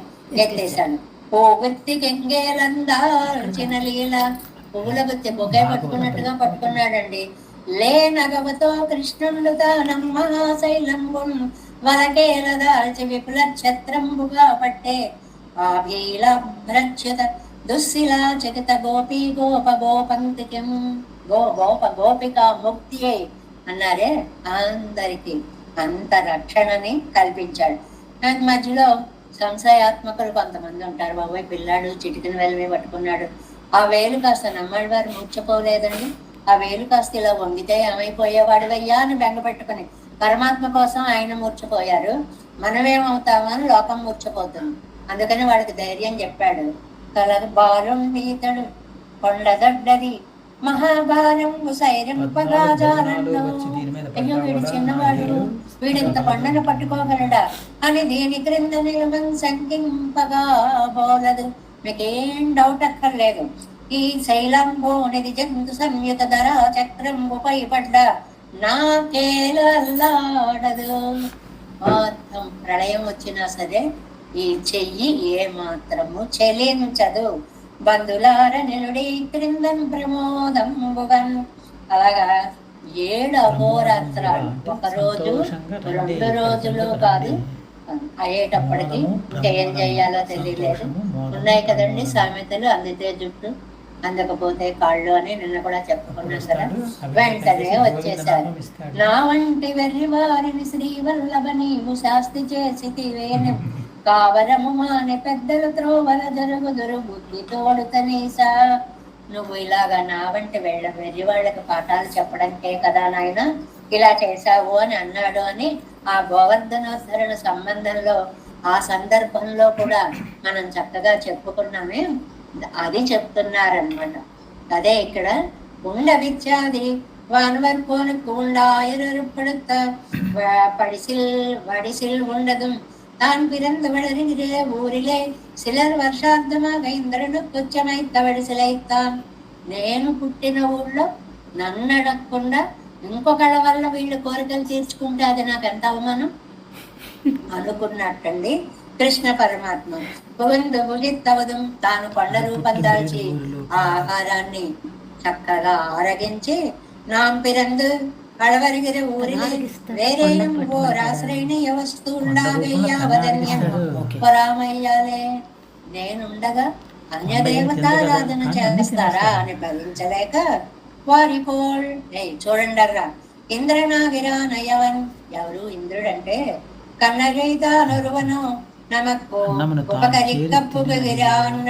ఎత్తేశాడు. పోగొత్తి కెంగేలందాల్చిన లీల, పువ్వుల గుత్తి బొకే పట్టుకున్నట్టుగా పట్టుకున్నాడండి. లే నగవతో కృష్ణుడు తానమ్మహాశైలంబు వలకేల దాల్చి విపుల ఛత్రంబుగా పట్టే ఆభీలభ్రచ్యుత దుస్సిలా చకిత గోపీ గోప గోపంతికం గోప గోపిక ముక్తి అన్నారే, అందరికి అంత రక్షణని కల్పించాడు. మధ్యలో సంశయాత్మకులు కొంతమంది ఉంటారు. బాబాయ్ పిల్లాడు చిటికిన వేలు పట్టుకున్నాడు, ఆ వేలు కాస్త నమ్మడి వారు మూర్చపోలేదండి, ఆ వేలు కాస్త ఇలా వంగితే ఏమైపోయేవాడివయ్యా అని బెంగ పెట్టుకుని పరమాత్మ కోసం ఆయన మూర్చిపోయారు. మనమేమవుతామని లోకం మూర్చిపోతుంది. అందుకని వాడికి ధైర్యం చెప్పాడు. కలదు బాలం ఈతడు కొండదడ్డది మహాభారం సైరింపగాజాలంలో. అయ్యో వీడు చిన్నవాడు, వీడింత కొండను పట్టుకోగలడా అని దీని క్రింద నియమం సంకింపగా బోలదు. మీకేం డౌట్ అక్కర్లేదు. ఈ శైలంబోనిది జంతు సంయుత ధర చక్రంబుపై పడ్డ నాకేలల్లాడదు. మొత్తం ప్రళయం వచ్చినా సరే ఈ చెయ్యి ఏ మాత్రము చెలించదు. బంధులార నిలుడి క్రిందన్ ప్రమోదంబుగన్. అలాగా 7 అహోరాత్రాలు, ఒక రోజు 2 రోజులు కాదు, అయ్యేటప్పటికి ఇంకేం చెయ్యాలో తెలియలేదు. ఉన్నాయి కదండి సామెతలు, అందితే జుట్టు అందకపోతే కాళ్ళు అని నిన్న కూడా చెప్పుకున్నాం కదా. వెంటనే వచ్చేసారు. నా వంటి వెర్రి వారిని శ్రీవల్లభ నీవు శాస్తి చేసితివేని కావరము మాని పెద్దలు త్రోవల జరుగుదురు బుద్ధి తోడు తనీసా. నువ్వు ఇలాగా నా వంటి వెర్రి వాళ్ళకి పాఠాలు చెప్పడానికే కదా నాయన ఇలా చేశావు అని అన్నాడు అని ఆ గోవర్ధనోద్ధరణ సంబంధంలో ఆ సందర్భంలో కూడా మనం చక్కగా చెప్పుకున్నామే. అది చెప్తున్నారనమాట. అదే ఇక్కడ ఉండ విచ్చాది వానవర్కోనుకు ఉండాయరుపడుత వడిసిల్ ఉండదు தான் பிறந்து வளருகிற ஊரிலே சிலர் వర్షార్థமாக ఇంద్రుడు తుచ్చమైతవడి సిలైతాన్. నేను పుట్టిన ఊళ్ళో నన్ను అడగకుండా ఇంకొకళ్ళ వల్ల వీళ్ళు కోరికలు తీర్చుకుంటే అది నాకు ఎంత అవమానం అనుకున్నట్టండి కృష్ణ పరమాత్మ. గోవింద భుజిత్తవదం, తాను కొండ రూపం దాల్చి ఆ ఆహారాన్ని చక్కగా ఆరగించి నాం పిరందు కళవరిగిర ఊరిలో వేరేయం ఓరాశ్రైని వస్తువుండాగయ్యావదన్యం పరామయ్యాలే. నేనుండగా అన్యదేవతారాధన చేస్తారా అని భవించలేక వారిపోల్. చూడండర్రా ఇంద్రనాగిరానయవన్. ఎవరు ఇంద్రుడంటే కన్నగైతానొరువను నమకు ఉపకరికప్పుగిరాన్న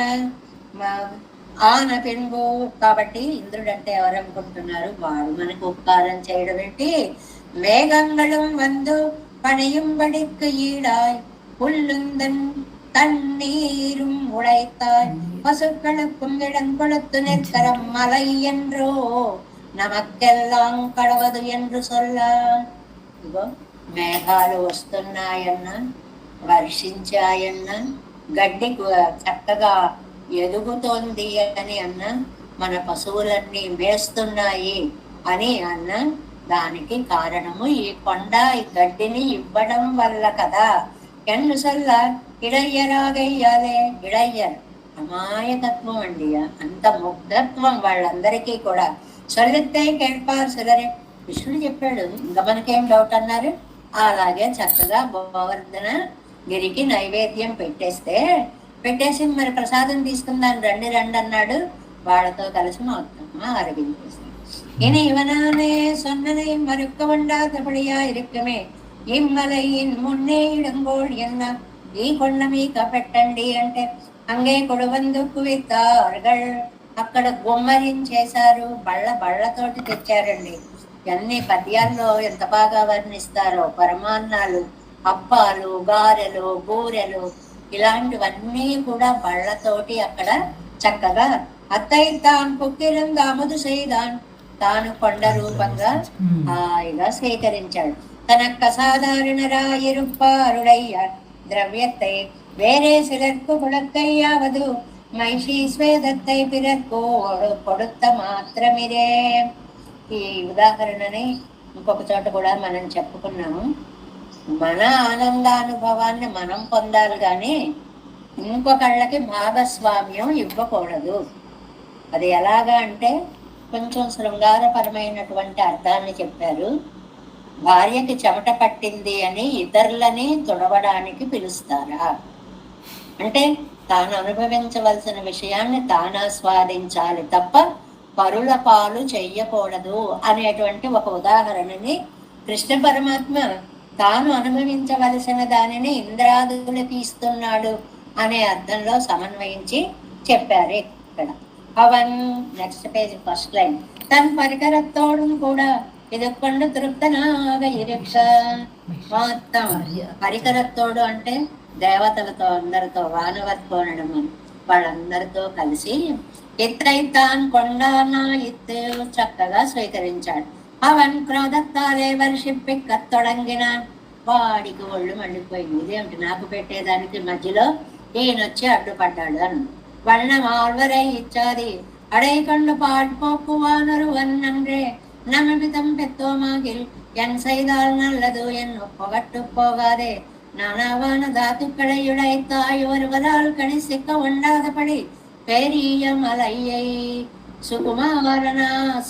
ఆన పెంబు. కాబట్టి ఇంద్రుడంటే ఎవరనుకుంటున్నారు? వాడు మనకు ఉపకారం చేయడం ఏంటి? మేఘంగళం వందు பணியும் படிக்கு ஈடாய் புல்லுந்தன் தண்ணீரும் உழைத்தாய் பசுக்களுக்கும் இடம் கொடுத்து நிற்கரம் மலை என்றோ నమక్కెల్లాం కడవదు ఎందు సొల్లా. ఇగో మేఘాలు వస్తున్నాయన్నా, వర్షించాయన్నా, గడ్డి చక్కగా ఎదుగుతోంది అని అన్నా, మన పశువులన్నీ మేస్తున్నాయి అని అన్నా, దానికి కారణము ఈ కొండ ఈ గడ్డిని ఇవ్వడం వల్ల కదా. ఎన్ను సల్ల ఇడయ్యరాగయ్యాలే. ఇడయ్యర్ అమాయకత్వం అండి, అంత ముగ్ధత్వం వాళ్ళందరికీ కూడా. సొల్లెత్తే కేಳ್పారు సిలరే. కృష్ణుడు చెప్పాడు, ఇంకా మనకేం డౌట్ అన్నారు. అలాగే చక్కగా గోవర్ధన గిరికి నైవేద్యం పెట్టేసి మరి ప్రసాదం తీసుకుందాం రండి రండి అన్నాడు. వాళ్ళతో కలిసి మొత్తం అరగించేసి இனி இவனானே சொன்னதை மறுக்க வண்டாதபடியா இருக்குமே இம்மலையின் முன்னே இடுங்கோள் என்ன ఈ కొండ మీక పెట్టండి అంటే అంగే కొడువందు కువితారుగల్. అక్కడ గుమ్మరించేశారు, బళ్ళతోటి తెచ్చారండి. అన్ని పద్యాల్లో ఎంత బాగా వర్ణిస్తారో. పరమాన్నాలు, అప్పాలు, గారెలు, బూరెలు ఇలాంటివన్నీ కూడా బళ్ళతోటి అక్కడ చక్కగా అత్తయ్య తాను పొక్కిరం దాముదు செய்தான். తాను కొండ రూపంగా హాయిగా స్వీకరించాడు. తనకు అసాధారణరాயிருப்பாరుடைய ద్రవ్యத்தை వేరే சிலர்க்கு கொடுக்கையாவது మైషీ స్వేదத்தை பிறர்க்கு கொடுத்த మాత్రమిదే. ఈ ఉదాహరణని ఇంకొక చోట కూడా మనం చెప్పుకున్నాము. మన ఆనందానుభవాన్ని మనం పొందాలి కానీ ఇంకొకళ్ళకి భాగస్వామ్యం ఇవ్వకూడదు. అది ఎలాగా అంటే కొంచెం శృంగారపరమైనటువంటి అర్థాన్ని చెప్పారు. భార్యకి చెమట పట్టింది అని ఇతరులని తుడవడానికి పిలుస్తారా అంటే తాను అనుభవించవలసిన విషయాన్ని తాను ఆస్వాదించాలి తప్ప పరుల పాలు చెయ్యకూడదు అనేటువంటి ఒక ఉదాహరణని కృష్ణ పరమాత్మ తాను అనుభవించవలసిన దానిని ఇంద్రాదులకి ఇస్తున్నాడు అనే అర్థంలో సమన్వయించి చెప్పారు ఇక్కడ. అవన్ నెక్స్ట్ పేజ్ ఫస్ట్ లైన్. తన పరికరత్తోడును కూడా ఇదొక్కండు తృప్తనాగ ఇరుక్ష. మొత్తం పరికరత్తోడు అంటే దేవతలతో అందరితో వానవర్కోనడం వాళ్ళందరితో కలిసి ఎత్తైతాన్ కొండానా ఎత్తు చక్కగా స్వీకరించాడు. అవన్ క్రోధత్తాలే వర్షిప్పి కత్తొడంగిన. వాడికి ఒళ్ళు మండిపోయింది. ఇదేమిటి నాకు పెట్టేదానికి మధ్యలో ఈయనొచ్చి అడ్డుపడ్డాడు అని. వண்ணం ఆల్వరై ఇచ్చాది అడై కొండు పాడ్పోకు వానరు వన్నన్రే నమితం పెత్తోమాగిల్ ఎన్ సైదాల్ నల్లదు ఎన్ను పొగట్టు పోగాదే నానావాన ధాతుக்கடையுடை தாய் ஒருவரால் கணி சிக்க உண்டாதபடி பெரிய மலையை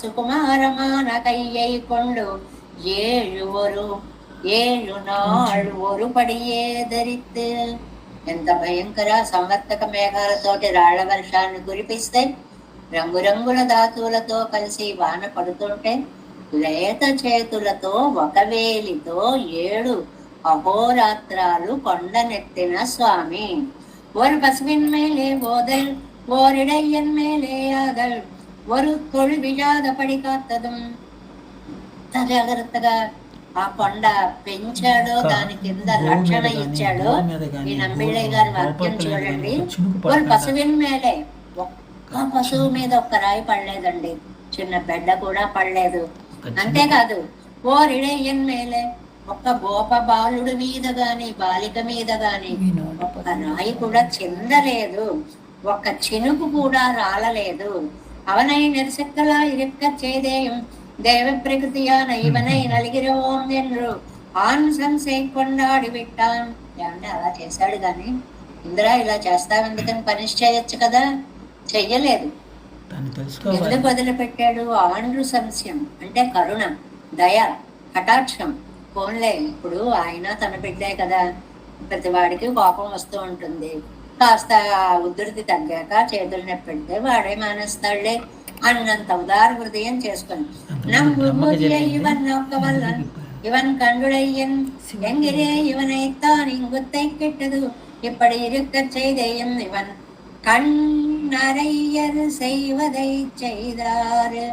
சுகுமாரமான கையை கொண்டு 7 நாள் ஒரு படிయే ధరిத்து. ఎంత భయంకర సంవర్తక మేఘాలతోటి రాళ్ల వర్షాన్ని కురిపిస్తే రంగురంగుల ధాతువులతో కలిసి వాన పడుతుంటే లేత చేతులతో ఒక వేలితో 7 అహోరాత్రాలు కొండనెత్తిన స్వామి. ஒரு பசுவின் மேலே போதல் ஓரிடையன் மேலே ஆதல் ஒரு தொழு విజాదపడి కాత్తదుం. జాగ్రత్తగా ఆ కొండ పెంచాడో దాని కింద రక్షణ ఇచ్చాడో. ఈ నంబిళ్ళయ్య గారి వాక్యం చూడండి. ఒక పశువిన్ మేలే, ఒక్క పశువు మీద ఒక్క రాయి పడలేదండి, చిన్న బిడ్డ కూడా పడలేదు. అంతేకాదు ఓరిడయ్యన్ మేలే, ఒక్క గోప బాలుడి మీద గాని బాలిక మీద గాని ఒక్క రాయి కూడా చిందలేదు, ఒక్క చినుకు కూడా రాలలేదు. అవనై నెరసెక్కలా ఇరుక్క చేదేయం దేవ ప్రకృతియాన ఇవనై నలిగిరవోం ఎన్రు ఆన్ సంశయ కొండాడి విట్టాన్. ఏమంటే అలా చేశాడు గాని ఇందిరా ఇలా చేస్తావెందుకని పనిష్ చేయొచ్చు కదా, చెయ్యలేదు. ఎందుకు వదిలిపెట్టాడు? ఆండ్రు సంశయం అంటే కరుణ, దయ, కటాక్షం. పోన్లే, ఇప్పుడు ఆయన తన బిడ్డే కదా, ప్రతి వాడికి కోపం వస్తూ ఉంటుంది. కాస్త ఉధృతి తగ్గాక చేతులు నెప్పెడితే వాడే మానేస్తాడులే అన్నంత ఉదార హృదయం చేసుకుని ఇవన్ కండుడయ్యన్ ఎంగిరే ఇవనైతాన్ ఇంగుత్తై కెట్టదు ఇప్పటి ఇరుక్క చేయదేయం ఇవన్ కన్నరయ్యర్ செய்வதை செய்தாరు.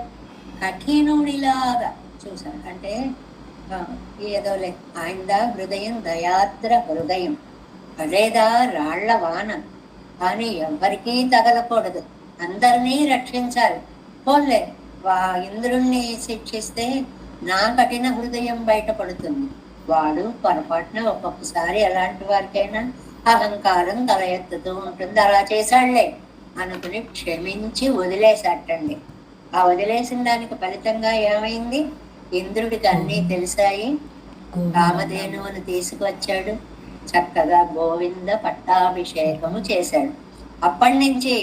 కఠినుడిలాగా చూసారు అంటే ఏదోలే, ఆయనదా హృదయం దయాద్ర హృదయం, పడేదా రాళ్ల వాన, కానీ ఎవరికీ తగలకూడదు, అందరినీ రక్షించాలి. పోలే ఇంద్రుణ్ణి శిక్షిస్తే నా కఠిన హృదయం బయటపడుతుంది. వాడు పొరపాటున ఒక్కొక్కసారి ఎలాంటి వారికైనా అహంకారం తల ఎత్తుతూ ఉంటుంది, అలా చేశాళ్లే అనుకుని క్షమించి వదిలేసట్టండి. ఆ వదిలేసిన దానికి ఫలితంగా ఏమైంది? ఇంద్రుడికి అన్నీ తెలిసాయి. కామధేనువును తీసుకువచ్చాడు, చక్కగా గోవింద పట్టాభిషేకము చేశాడు. అప్పటి నుంచి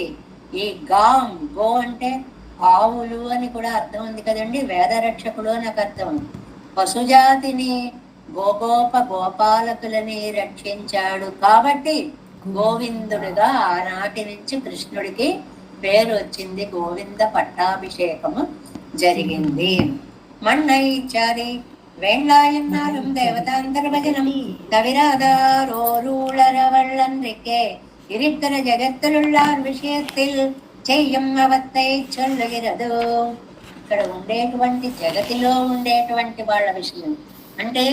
ఈ గో అంటే ఆవులు అని కూడా అర్థం ఉంది కదండి, వేదరక్షకుడు అని ఒక అర్థం. పశుజాతిని గోపాలకులని రక్షించాడు కాబట్టి గోవిందుడిగా ఆనాటి నుంచి కృష్ణుడికి పేరు వచ్చింది. గోవింద పట్టాభిషేకము జరిగింది. மண்ணைச்சாரி வேண்டாயன்னாலும் தேவதாந்தர் பஜனம் தவிராதாரோருளரவள்ளன்றிக்கே இருக்கிற జగత్తులుள்ளார் விஷயத்தில் చెయ్యం అవత్తై చొల్లుగిరదు. ఇక్కడ ఉండేటువంటి జగతిలో ఉండేటువంటి వాళ్ళ విషయం అంటే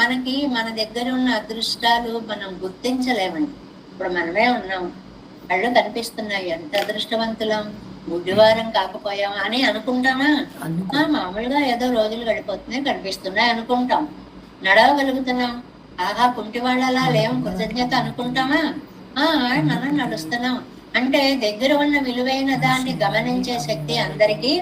మనకి మన దగ్గర ఉన్న అదృష్టాలు మనం గుర్తించలేమండి. ఇప్పుడు మనమే ఉన్నాం, కళ్ళు కనిపిస్తున్నాయి, ఎంత అదృష్టవంతులం, గుడ్డివారం కాకపోయామా అని అనుకుంటామా? మామూలుగా ఏదో రోజులు గడిపోతున్నాయి, కనిపిస్తున్నాయి అనుకుంటాం. నడవగలుగుతున్నాం, ఆహా కుంటి వాళ్ళలా లేం, కృతజ్ఞత అనుకుంటామా? మనం నడుస్తున్నాం అంటే దగ్గర ఉన్న విలువైన దాన్ని గమనించే శక్తి అందరికీ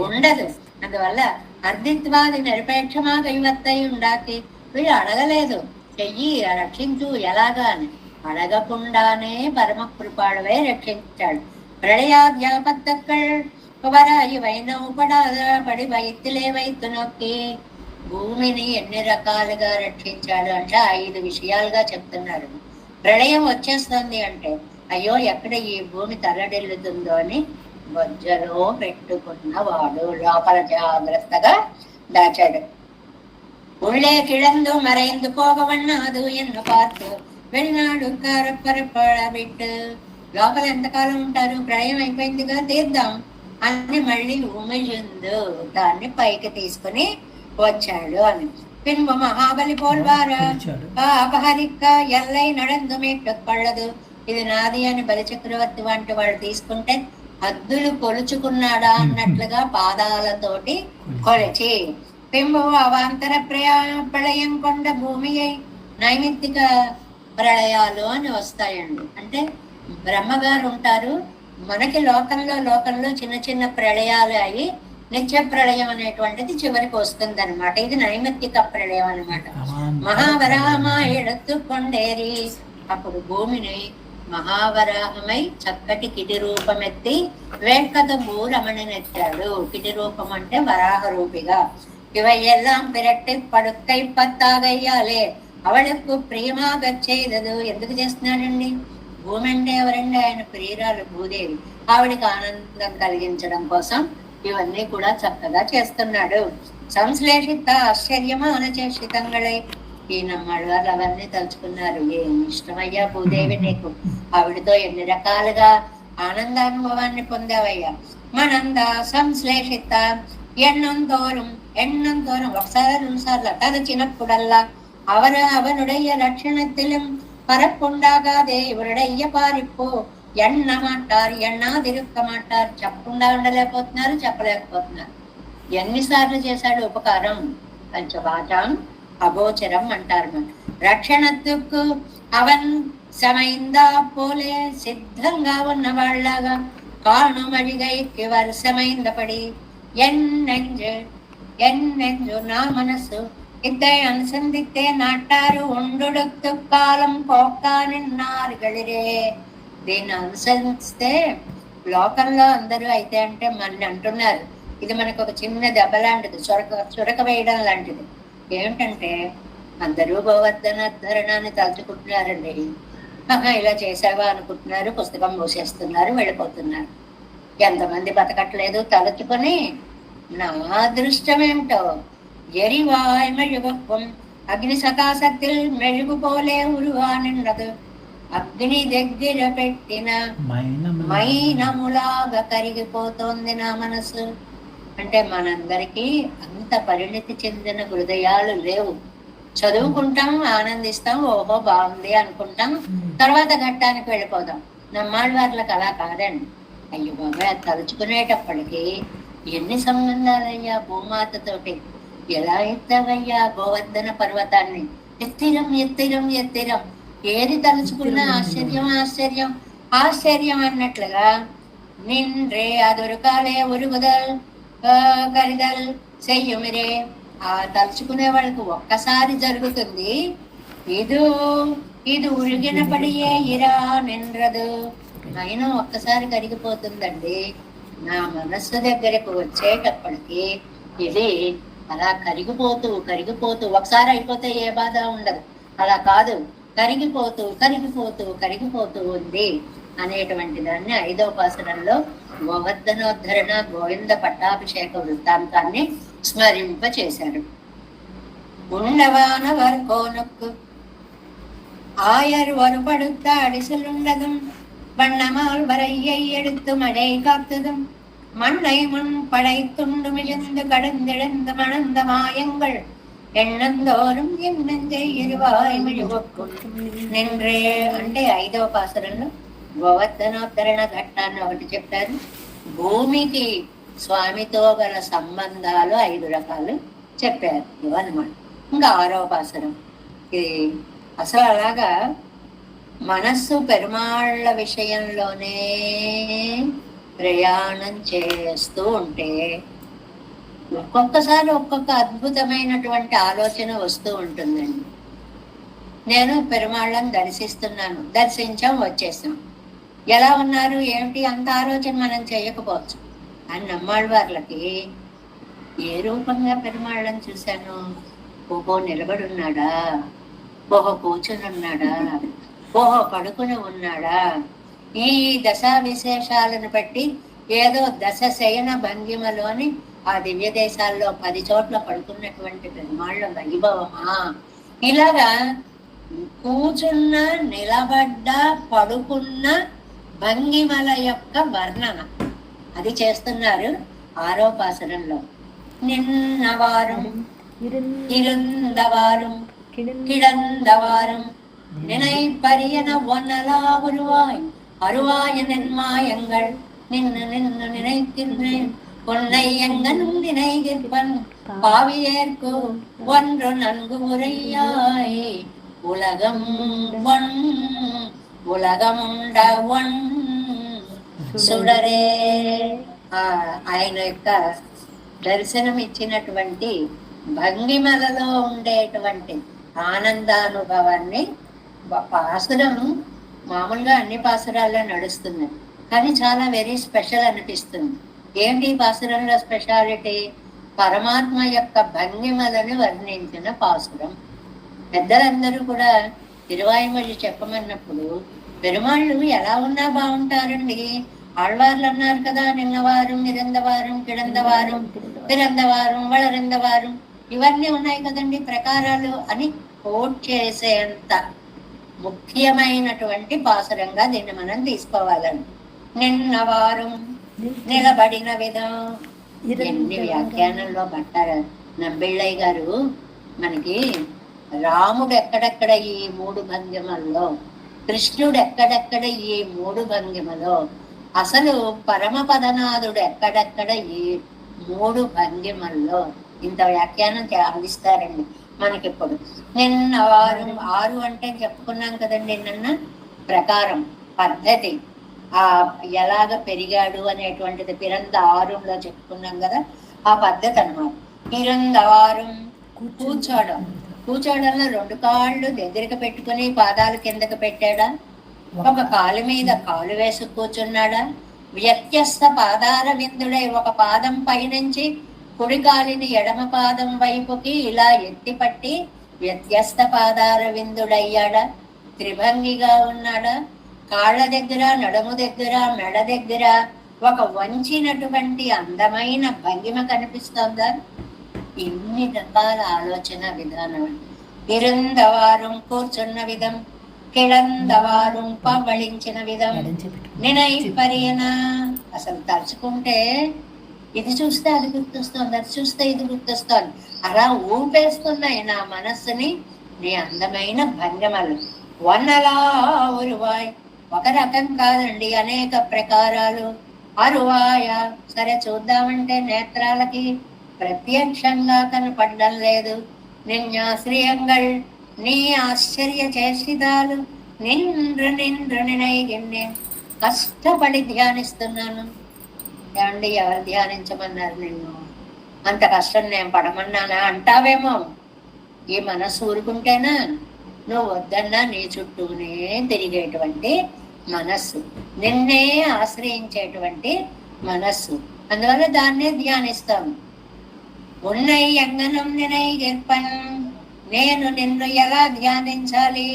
ఉండదు. అందువల్ల అర్ధిత్వాది నిరపేక్షమాగ ఇవత్తై ఉండాకి వీళ్ళు అడగలేదు, చెయ్యి రక్షించు ఎలాగా అని. అడగకుండానే పరమ కృపాళువే రక్షించాడు. ప్రళయాధ్యాపత్తక్కల్ వరాయి వైనవుపడాద పడి వైద్యులే వైద్యు నొక్కి. భూమిని ఎన్ని రకాలుగా రక్షించాడు అంటే 5 విషయాలుగా చెప్తున్నారు. ప్రళయం వచ్చేస్తుంది అంటే అయ్యో ఎక్కడ ఈ భూమి తల్లడిల్లుతుందో అని బొజ్జలో పెట్టుకున్న వాడు లోపల జాగ్రత్తగా దాచాడు. உள்ளே கிடந்து மறைந்து போக வண்ணாது என்ன பார்த்து వెళ్ళినాడు విట్టు. లోపల ఎంతకాలం ఉంటారు, ప్రళయం అయిపోయిందిగా తీద్దాం అని మళ్ళీ ఉమిజుందు దాన్ని పైకి తీసుకుని వచ్చాడు అని. பின்பு மகாபலி போல்வார అపహరిక్క ఎల్లై నడందు మీట్టు పళ్ళదు. ఇది నాది అని బలిచక్రవర్తి వంటి వాళ్ళు తీసుకుంటే హద్దులు కొలుచుకున్నాడా అన్నట్లుగా పాదాలతోటి కొలిచి పింబు అవాంతర ప్రళయం కొండ భూమి అయి నైమిత్తిక ప్రళయాలు అని వస్తాయండి. అంటే బ్రహ్మగారు ఉంటారు, మనకి లోకంలో చిన్న చిన్న ప్రళయాలు అయి నిత్య ప్రళయం అనేటువంటిది చివరికి వస్తుంది అనమాట. ఇది నైమిత్తిక ప్రళయం అనమాట. మహావరాహమా ఎడత్తు కొండేరి, అప్పుడు భూమిని మహావరాహమై చక్కటి కిటి రూపమెత్తి వేంకటము రమణనెత్తాడు. కిటి రూపం అంటే వరాహ రూపిగా. ఇవయ్యెల్లాం పిరట్టి పడుక్కై పత్తాగయ్యాలే అవళకు ప్రియమాగ చేయదు. ఎందుకు చేస్తున్నాడండి? భూమి అంటే ఎవరండి? ఆయన ప్రియురాలు భూదేవి. ఆవిడికి ఆనందం కలిగించడం కోసం ఇవన్నీ కూడా చక్కగా చేస్తున్నాడు. సంశ్లేషిత ఆశ్చర్యమాన చేషితంగళై ఈ నమ్మడు వాళ్ళు అవన్నీ తలుచుకున్నారు. ఏం ఇష్టమయ్యా భూదేవి నీకు, ఆవిడతో ఎన్ని రకాలుగా ఆనందానుభవాన్ని పొందావయ్యా. మనంద సంశ్లేషిత ఎన్నంతోరం ఒకసారి రెండుసార్లు తలచినప్పుడల్లా அவனுடைய லட்சணத்திலும் பரப்புண்டாகாதே இவருடைய பாரிப்பு ఎన్న మాటారు ఎన్నాదిరుక్క మాటారు. చెప్పకుండా ఉండలేకపోతున్నారు, చెప్పలేకపోతున్నారు. ఎన్నిసార్లు చేశాడు ఉపకారం? పంచవాచం అగోచరం అంటారు. రక్షణకు అవన్ సమైందా పోలే సిద్ధంగా ఉన్న వాళ్ళగా కాణుమడిగైకి వరుసమైందపడి ఎన్నెంజు నా మనసు ఇద్దై అనుసంధితే నాటారు ఉండుడుక్తు కాలం పోకా నిన్నారుగళిరే. దీన్ని అనుసరిస్తే లోకంలో అందరూ అయితే అంటే మన అంటున్నారు, ఇది మనకు ఒక చిన్న దెబ్బ లాంటిది, చురక వేయడం లాంటిది. ఏమిటంటే అందరూ గోవర్ధనోద్ధరణాన్ని తలుచుకుంటున్నారండి. ఇలా చేసావా అనుకుంటున్నారు, పుస్తకం మూసేస్తున్నారు, వెళ్ళిపోతున్నారు. ఎంతమంది బతకట్లేదు తలుచుకొని. నా అదృష్టం ఏమిటో ఎరివాయ్ మెഴുകും అగ్ని సకాశక్తిల్ మెഴുകുപോലെ ఉరువానున్నదు. అగ్ని దగ్గర పెట్టిన మైనములాగా కరిగిపోతోంది నా మనసు. అంటే మనందరికీ అంత పరిణితి చెందిన హృదయాలు లేవు. చదువుకుంటాం, ఆనందిస్తాం, ఓహో బాగుంది అనుకుంటాం, తర్వాత ఘట్టానికి వెళ్ళిపోతాం. నమ్మాళ్ళ వాళ్ళకి అలా కాదండి. అయ్యో బాబాయ్ తలుచుకునేటప్పటికీ ఎన్ని సంబంధాలయ్యా భూమాతతోటి. ఎలా ఎత్తావయ్యా గోవర్ధన పర్వతాన్ని, ఎత్తిరం ఎత్తిరం ఎత్తిరం. ఏది తలుచుకున్నా ఆశ్చర్యం అన్నట్లుగా నిన్రే అదొరకాలే ఉరుగుదల్ కరిదల్ చెయ్యుమిరే. ఆ తలుచుకునే వాళ్ళకి ఒక్కసారి జరుగుతుంది. ఇది ఉరిగినపడియే ఇరా నిన్రదు. అయినా ఒక్కసారి కరిగిపోతుందండి. నా మనస్సు దగ్గరకు వచ్చేటప్పటికి ఇది అలా కరిగిపోతూ ఒకసారి అయిపోతే ఏ బాధ ఉండదు. అలా కాదు, కరిగిపోతూ ఉంది అనేటువంటి దాన్ని 5వ పాసరంలో గోవర్ధనోద్ధరణ గోవింద పట్టాభిషేక వృత్తాంతాన్ని స్మరింప చేశాడు. ఉండవానవర్ కోనుక్కు ஆயர் ஒருபடுத்த அடிசலுண்டதும் வண்ணமால் வரையை எடுத்து மழை காத்ததும் மண்ணை முன் படைத்துண்டு மிகுந்து கடந்திழந்து மணந்த மாயங்கள் ఎన్నందోరం ఎన్నంజై ఇరువాయి నిన్రే. అంటే 5వ పాసరంలో గోవర్ధనోద్ధరణ ఘట్టాన్ని ఒకటి చెప్పారు. భూమికి స్వామితో గల సంబంధాలు 5 రకాలు చెప్పారు అనమాట. ఇంకా 6వ పాసరం ఇది అసలు అలాగా మనస్సు పెరుమాళ్ళ విషయంలోనే ప్రయాణం చేస్తూ ఉంటే ఒక్కొక్కసారి ఒక్కొక్క అద్భుతమైనటువంటి ఆలోచన వస్తూ ఉంటుందండి. నేను పెరుమాళ్ళని దర్శించాం, వచ్చేసాం. ఎలా ఉన్నారు ఏమిటి అంత ఆలోచన మనం చేయకపోవచ్చు. అని నమ్మాళ్ళవార్లకి ఏ రూపంగా పెరుమాళ్ళని చూశాను, ఓహో నిలబడి ఉన్నాడా, ఓహో కూర్చుని ఉన్నాడా, ఓహో పడుకుని ఉన్నాడా. ఈ దశా విశేషాలను బట్టి ఏదో దశ శయన భంగిమలోని ఆ దివ్య దేశాల్లో 10 చోట్ల పడుకున్నటువంటి పెరుమాళ్ళ వైభవమా. ఇలాగా కూచున్న, నిలబడ్డ, పడుకున్న భంగిమల యొక్క వర్ణన అది చేస్తున్నారు 6వ పాసురంలో. నిన్నవారం இருந்தவாறும் கிடந்தவாறும் நினை பரியன ஒன்னலா உருவாய் அருவாய நென்மாயங்கள் நின்னு நின்னு நினைக்கின்றேன் பொன்னை எங்கனும் நினைகிற்பன் பாவியேற்கோ ஒன்று நன்கு உரையாய் உலகம் ஒன் ఉలగముండ వన్ సుడరే. ఆయన యొక్క దర్శనం ఇచ్చినటువంటి భంగిమలలో ఉండేటువంటి ఆనందానుభవాన్ని పాసురం మామూలుగా అన్ని పాసురాల్లో నడుస్తున్నాయి, కానీ చాలా వెరీ స్పెషల్ అనిపిస్తుంది. ఏంటి పాసురంలో స్పెషాలిటీ? పరమాత్మ యొక్క భంగిమలను వర్ణించిన పాసురం. పెద్దలందరూ కూడా తిరువాయిమొഴി చెప్పమన్నప్పుడు పెరుమాళ్ళు ఎలా ఉన్నా బాగుంటారండి. ఆళ్వార్లు అన్నారు కదా, నిన్నవారం నిరందవారం కిడందవారం పిరందవారం వళరందవారం ఇవన్నీ ఉన్నాయి కదండి ప్రకారాలు అని కోట్ చేసేంత ముఖ్యమైనటువంటి పాసురంగా దీన్ని మనం తీసుకోవాలండి. నిన్నవారం నిలబడిన విధం. ఎన్ని వ్యాఖ్యానంలో పట్టారు నంబిళ్ళయ్య గారు మనకి. రాముడు ఎక్కడెక్కడ ఈ 3 భంగిమల్లో, కృష్ణుడు ఎక్కడెక్కడ ఈ 3 భంగిమలో, అసలు పరమపదనాథుడు ఎక్కడెక్కడ ఈ 3 భంగిమల్లో ఇంత వ్యాఖ్యానం అందిస్తారండి మనకిప్పుడు. నిన్న 6 అంటే చెప్పుకున్నాం కదండి, నిన్న ప్రకారం పద్ధతి ఎలాగ పెరిగాడు అనేటువంటిది పిరంద 6లో చెప్పుకున్నాం కదా, ఆ పద్ధతి అన్నమాట. పిరందవారం కూర్చోవడం. కూర్చోవడంలో 2 కాళ్ళు దగ్గరికి పెట్టుకుని పాదాలు కిందకి పెట్టాడా, ఒక కాలు మీద కాలు వేసి కూర్చున్నాడా, వ్యత్యస్త పాదాల విందుడై ఒక పాదం పైనుంచి కుడి కాలిని ఎడమ పాదం వైపుకి ఇలా ఎత్తిపట్టి వ్యత్యస్త పాదాల విందుడయ్యాడా, త్రిభంగిగా ఉన్నాడా, కాళ్ళ దగ్గర, నడుము దగ్గర, మెడ దగ్గర ఒక వంచినటువంటి అందమైన భంగిమ కనిపిస్తోందా? ఇన్ని రకాల ఆలోచన విధానం. ఇరుందవారం కూర్చున్న విధం, కిడందవారం పవళించిన విధం, నినై పరియన. అసలు తలుచుకుంటే ఇది చూస్తే అది గుర్తొస్తోంది, అది చూస్తే ఇది గుర్తొస్తోంది, అలా ఊపేస్తున్నాయి నా మనస్సుని నీ అందమైన భంగిమలు. వన్నలా ఉరువాయ్, ఒక రకం కాదండి, అనేక ప్రకారాలు. అరువాయ, సరే చూద్దామంటే నేత్రాలకి ప్రత్యక్షంగా కనపడడం లేదు. నిన్యాశ్రయంగల్, నీ ఆశ్చర్య చేసిదాలు నిండ్రు నిండ్రు నినైగిన్నే. కష్టపడి ధ్యానిస్తున్నాను. ఏమండి, ఎవరు ధ్యానించమన్నారు నిన్ను? అంత కష్టం నేను పడమన్నానా అంటావేమో. ఈ మనసు ఊరుకుంటేనా? నువ్వు వద్దన్నా నీ చుట్టూనే తిరిగేటువంటి మనస్సు, నిన్నే ఆశ్రయించేటువంటి మనస్సు, అందువల్ల దాన్నే ధ్యానిస్తాము. ఉన్నై అంగనం నినై గెర్పన్, నేను నిన్ను ఎలా ధ్యానించాలి?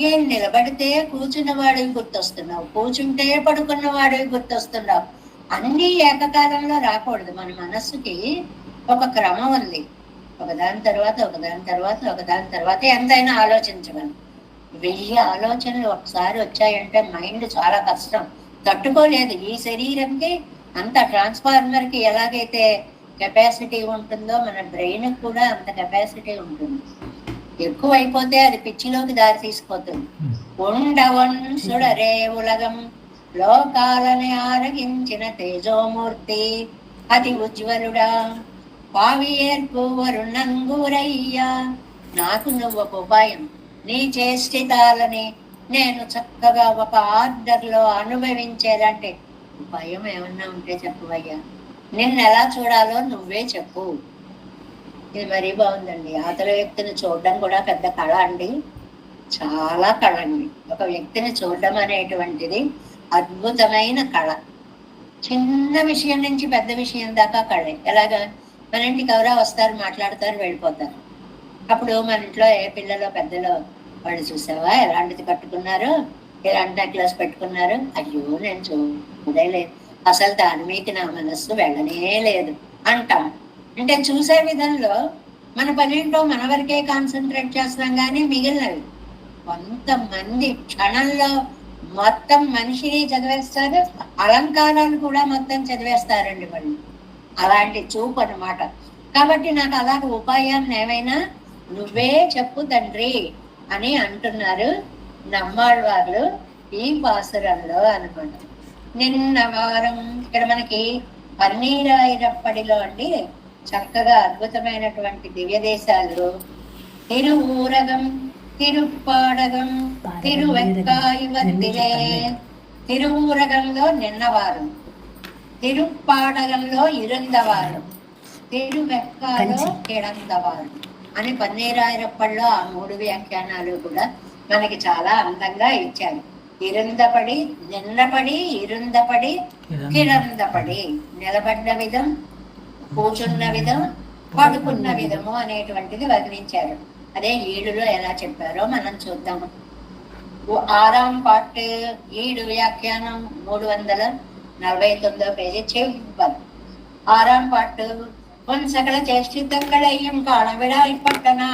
ఏం నిలబడితే కూర్చున్న వాడివి గుర్తొస్తున్నావు, కూర్చుంటే పడుకున్న వాడివి గుర్తొస్తున్నావు. అన్నీ ఏకకాలంలో రాకూడదు. మన మనస్సుకి ఒక క్రమం ఉంది. ఒకదాని తర్వాత ఒకదాని తర్వాత ఒకదాని తర్వాత ఎంతైనా ఆలోచించగలం. 1000 ఆలోచనలు ఒకసారి వచ్చాయంటే మైండ్ చాలా కష్టం, తట్టుకోలేదు. ఈ శరీరంకి అంత ట్రాన్స్ఫార్మర్కి ఎలాగైతే కెపాసిటీ ఉంటుందో మన బ్రెయిన్ కూడా అంత కెపాసిటీ ఉంటుంది. ఎక్కువైపోతే అది పిచ్చిలోకి దారి తీసుకుపోతుంది. ఉండవన్ సుడరే ఉలగం, లోకాలని ఆరగించిన తేజోమూర్తి అతి ఉజ్వలుడా, పావియేర్పు వరుణంగురయ్యా. నాకు నువ్వు ఒక ఉపాయం, నీ చేష్టితాలని నేను చక్కగా ఒక ఆర్డర్లో అనుభవించేదంటే ఉపాయం ఏమన్నా ఉంటే చెప్పవయ్యా. నిన్ను ఎలా చూడాలో నువ్వే చెప్పు. ఇది మరీ బాగుందండి. అవతల వ్యక్తిని చూడడం కూడా పెద్ద కళ అండి, చాలా కళ అండి. ఒక వ్యక్తిని చూడడం అనేటువంటిది అద్భుతమైన కళ. చిన్న విషయం నుంచి పెద్ద విషయం దాకా కళే. ఎలాగా, మన ఇంటికి ఎవరో వస్తారు, మాట్లాడతారు, వెళ్ళిపోతారు. అప్పుడు మన ఇంట్లో ఏ పిల్లలో పెద్దలో వాళ్ళు చూసావా ఎలాంటిది కట్టుకున్నారు, ఎలాంటి నెక్లెస్ పెట్టుకున్నారు, అయ్యో నేను చూడలేదు, అసలు దాని మీకు నా మనస్సు వెళ్ళనే లేదు అంటాం. అంటే చూసే విధంలో మన పనేంటో మన వరకే కాన్సన్ట్రేట్ చేస్తున్నాం, కానీ మిగిలినవి కొంతమంది క్షణంలో మొత్తం మనిషిని చదివేస్తారు, అలంకారాలు కూడా మొత్తం చదివేస్తారండి వాళ్ళు. అలాంటి చూపు అన్నమాట. కాబట్టి నాకు అలాగ ఉపాయాన్ని ఏమైనా నువ్వే చెప్పు తండ్రి అని అంటున్నారు నమ్మాళ్ళవారు ఈ పాసురంలో అనమాట. నిన్న వారం ఇక్కడ మనకి పన్నీరాయిరప్పడిలో అండి చక్కగా అద్భుతమైనటువంటి దివ్య దేశాలు తిరువూరగం, తిరుప్పాడగం, తిరువెక్కాయివత్తిలే. తిరువూరగంలో నిన్నవారం, తిరుప్పాడగంలో ఇరుందవారం, తిరువెక్కాలో కిడందవారం అని పన్నీరాయిరప్పల్లో ఆ 3 వ్యాఖ్యానాలు కూడా మనకి చాలా అందంగా ఇచ్చారు. ఇరుందపడి, నిన్నపడి, ఇరుందపడి, కిడందపడి, నిలబడ్డ విధం, కూర్చున్న విధం, పడుకున్న విధము అనేటువంటిది వర్ణించారు. అదే ఈడులో ఎలా చెప్పారో మనం చూద్దాము. 6వ పార్ట్ ఈడు వ్యాఖ్యానం 349వ పేజీ చెవ్వాలి. 6వ పార్ట్ సకల చేష్టితంగళయ్యం కాళవిడాయిపట్టనా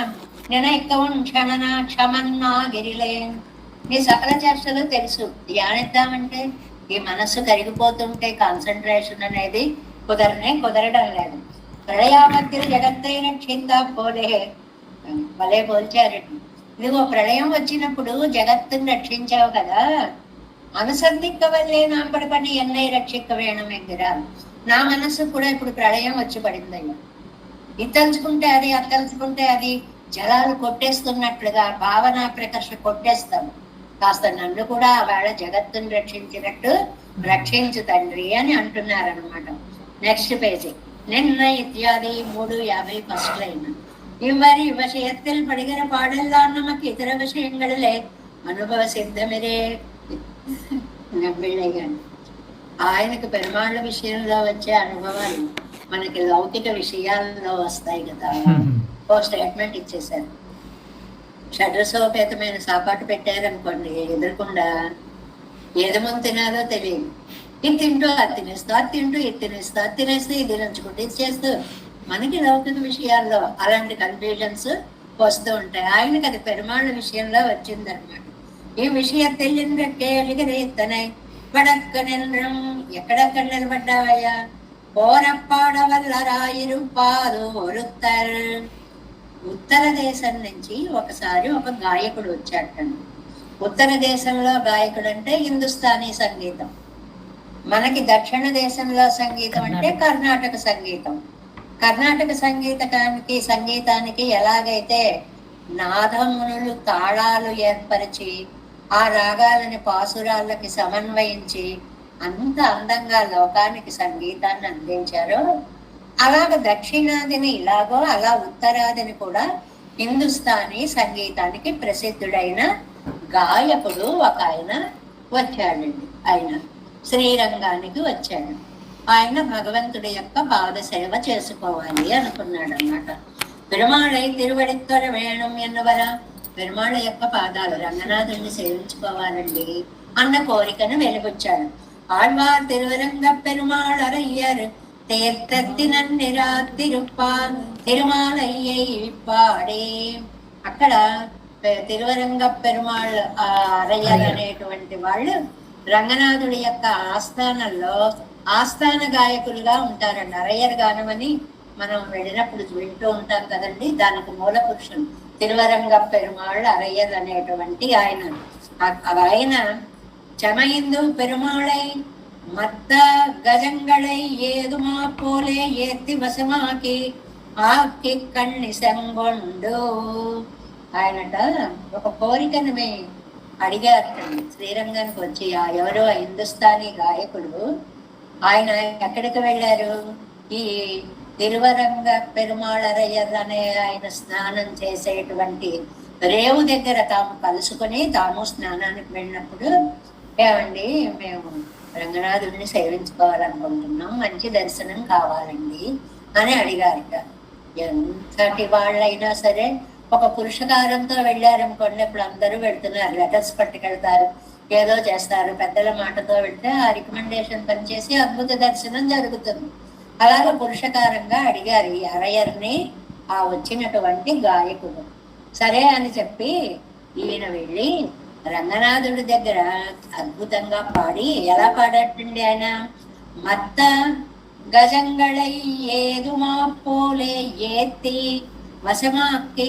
నినైక్కవం క్షణన క్షమన్నా గిరిలే. నీ సకల చేష్టలు తెలుసు, ధ్యానిద్దామంటే ఈ మనస్సు కరిగిపోతుంటే కాన్సన్ట్రేషన్ అనేది కుదరడం లేదు. ప్రళయామధ్య జగత్తైన క్షిందా పోలే, భలే పోల్చారండి. ఇదిగో ప్రళయం వచ్చినప్పుడు జగత్తుని రక్షించావు కదా, అనుసంధిక్క వల్లే నాంపడి పని ఎన్నై రక్షిక్క వేణం ఎగ్గిరా. నా మనస్సు కూడా ఇప్పుడు ప్రళయం వచ్చి పడిందయ్యా. ఇది తలుచుకుంటే అది, అది తలుచుకుంటే అది, జలాలు కొట్టేస్తున్నట్లుగా భావన ప్రకర్ష కొట్టేస్తాము. కాస్త నన్ను కూడా ఆవేళ జగత్తుని రక్షించినట్టు రక్షించు తండ్రి అని అంటున్నారనమాట. నెక్స్ట్ పేజీ నిన్న ఇత్యాది 350 ఫస్ట్ లైన్. இவ்வாறு இவ்விஷயத்தில் படுகிற பாடெல்லாம் நமக்கு இதர விஷயங்களிலே అనుభవ సిద్ధమిరే. నవ్విళ్ళయ్యాను. ఆయనకు పెరుమాళ్ళ విషయంలో వచ్చే అనుభవాలు మనకి లౌకిక విషయాల్లో వస్తాయి కదా. ఓ స్టేట్మెంట్ ఇచ్చేసారు. షడ్రసోపేతమైన సాపాటు పెట్టారనుకోండి, ఎదురకుండా ఏది ముందు తినాలో తెలియదు. ఇది తింటూ అది తినేస్తూ, అది తింటూ ఇది తినేస్తూ, అది తినేస్తూ ఇది నంచుకుంటూ ఇది చేస్తూ మనకి లౌకిక విషయాల్లో అలాంటి కన్ఫ్యూజన్స్ వస్తూ ఉంటాయి. ఆయనకి అది పెరుమాళ్ళ విషయంలో వచ్చిందనమాట. ఈ విషయం తెలియదనే వడక్క నిల్లం. ఎక్కడెక్కడ నిలబడ్డావయ్యా? పోరప్పాడ వల్ల రాయిరుపాదు ఒరుత్తర్. ఉత్తర దేశం నుంచి ఒకసారి ఒక గాయకుడు వచ్చాటండి. ఉత్తర దేశంలో గాయకుడు అంటే హిందుస్థానీ సంగీతం, మనకి దక్షిణ దేశంలో సంగీతం అంటే కర్ణాటక సంగీతం. కర్ణాటక సంగీతానికి ఎలాగైతే నాదమునులు తాళాలు ఏర్పరిచి ఆ రాగాలని పాసురాళ్ళకి సమన్వయించి అంత అందంగా లోకానికి సంగీతాన్ని అందించారో, అలాగ దక్షిణాదిని ఇలాగో అలా ఉత్తరాదిని కూడా హిందుస్థానీ సంగీతానికి ప్రసిద్ధుడైన గాయకుడు ఒక ఆయన వచ్చాడండి. ఆయన శ్రీరంగానికి వచ్చాడు. ఆయన భగవంతుడి యొక్క పాద సేవ చేసుకోవాలి అనుకున్నాడు అన్నమాట. పెరుమాళై తిరువడిత్తర వేణం ఎన్నవరా, పెరుమాళ యొక్క పాదాలు రంగనాథుడిని సేవించుకోవాలండి అన్న కోరికను వెలుగుచ్చాడు. ఆళ్వార్ తిరువరంగ పెరుమాళరయ్యర్ తీర్థత్తినన్నిరా తిరుప్పాల్ తిరుమాలయ్యై పాడే. అక్కడ తిరువరంగ పెరుమాళ్ అరయ్యర్ అనేటువంటి వాళ్ళు రంగనాథుడి యొక్క ఆస్థానంలో ఆస్థాన గాయకులుగా ఉంటారండి. అరయ్యర్ గానం అని మనం వెళ్ళినప్పుడు వింటూ ఉంటాం కదండి. దానికి మూల పురుషులు తిరువరంగ పెరుమాళ్ అరయ్యర్ అనేటువంటి ఆయన. ఆయన చమయిందు పెరుమాళై మత్త గజంగళై ఏదుమా పోలే ఏత్తి వసమాకి ఆకి కన్ని సంగొండు. ఆయనట ఒక కోరికను అడిగారటండి శ్రీరంగానికి వచ్చి. ఎవరో హిందుస్థానీ గాయకుడు. ఆయన ఎక్కడికి వెళ్ళారు? ఈ తిరువరంగ పెరుమాళరయ్యర్ అనే ఆయన స్నానం చేసేటువంటి రేవు దగ్గర తాము కలుసుకొని తాము స్నానానికి వెళ్ళినప్పుడు, ఏమండి మేము రంగనాథుడిని సేవించుకోవాలనుకుంటున్నాం, మంచి దర్శనం కావాలండి అని అడిగారట. ఎంతటి వాళ్ళైనా సరే ఒక పురుషకారంతో వెళ్ళారనుకోండి, ఇప్పుడు అందరూ వెళ్తున్నారు, లెటర్స్ పట్టుకెళ్తారు, ఏదో చేస్తారు, పెద్దల మాటతో వెళ్తే ఆ రికమెండేషన్ పనిచేసి అద్భుత దర్శనం జరుగుతుంది. అలాగే పురుషకారంగా అడిగారు ఈ అరయర్ని ఆ వచ్చినటువంటి గాయకుడు. సరే అని చెప్పి ఈయన వెళ్ళి రంగనాథుడి దగ్గర అద్భుతంగా పాడి, ఎలా పాడటండి ఆయన, మత్త గజంగళై ఏదుమా పోలే ఏత్తి వశమాక్కి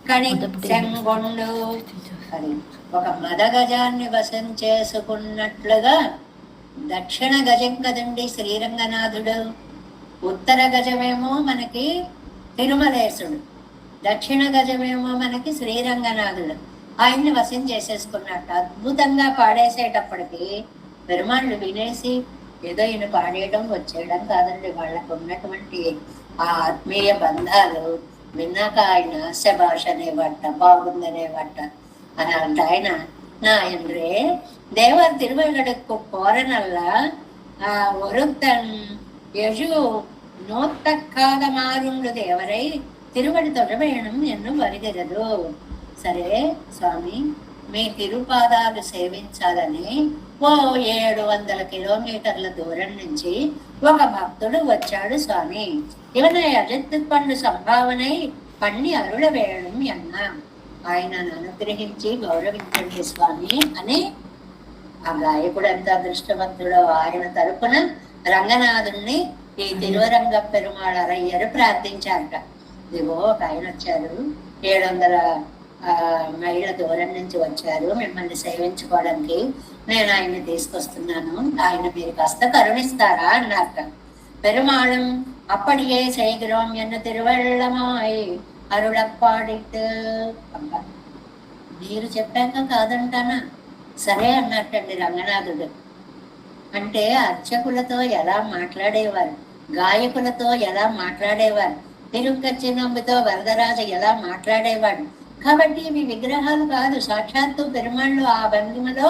కణి చెంగొండు. అది ఒక మద గజాన్ని వశం చేసుకున్నట్లుగా దక్షిణ గజం కదండి శ్రీరంగనాథుడు, ఉత్తర గజమేమో మనకి తిరుమలేశుడు, దక్షిణ గజమేమో మనకి శ్రీరంగనాథుడు. ఆయన్ని వశం చేసేసుకున్నట్టు అద్భుతంగా పాడేసేటప్పటికి పెరుమాళ్ళు వినేసి ఏదో ఈయన పాడేయడం వచ్చేయడం కాదండి, వాళ్ళకు ఉన్నటువంటి ఆ ఆత్మీయ బంధాలు విన్నాక ఆయన శభాష్ అనేవాట, బాగుందనేవాట అని అంటే ఆయన నాయన్రే தேவர் திருவர்களுக்கு போறனல்ல ஒருத்தன் எழு நோத்தக்காத மாறுண்டு தேவரை திருவடி தொட வேணும் என்று வருகிறது. సరే స్వామి, మీ తిరుపాదాలు సేవించాలని ఓ 700 కిలోమీటర్ల దూరం నుంచి ఒక భక్తుడు వచ్చాడు స్వామి. ఇవనే అజిత్ పండు సంభావనై పండి అరుళ వేయడం ఎన్న, ఆయనను అనుగ్రహించి గౌరవించండి స్వామి అని ఆ గాయకుడు ఎంత అదృష్టవంతుడో ఆయన తరపున రంగనాథుణ్ణి ఈ తిరువరంగ పెరుమాళ్ అరయ్యరు ప్రార్థించారట. ఇదిగో ఒక ఆయన వచ్చారు, 700 మైళ్ళ దూరం నుంచి వచ్చారు మిమ్మల్ని సేవించుకోవడానికి, నేను ఆయన్ని తీసుకొస్తున్నాను, ఆయన మీరు కాస్త కరుణిస్తారా అన్నారట. పెరుమాళం అప్పటికే செய்கிறோம் என்ன తిరువళ్ళమాయ్ అరుళప్పాడిట్. మీరు చెప్పాక కాదంటానా, సరే అన్నట్టండి రంగనాథుడు. అంటే అర్చకులతో ఎలా మాట్లాడేవారు, గాయకులతో ఎలా మాట్లాడేవారు, తిరుక్కచ్చినంబుతో వరదరాజు ఎలా మాట్లాడేవాడు. కాబట్టి ఇవి విగ్రహాలు కాదు, సాక్షాత్తు పెరుమాళ్ళు ఆ భంగిమలో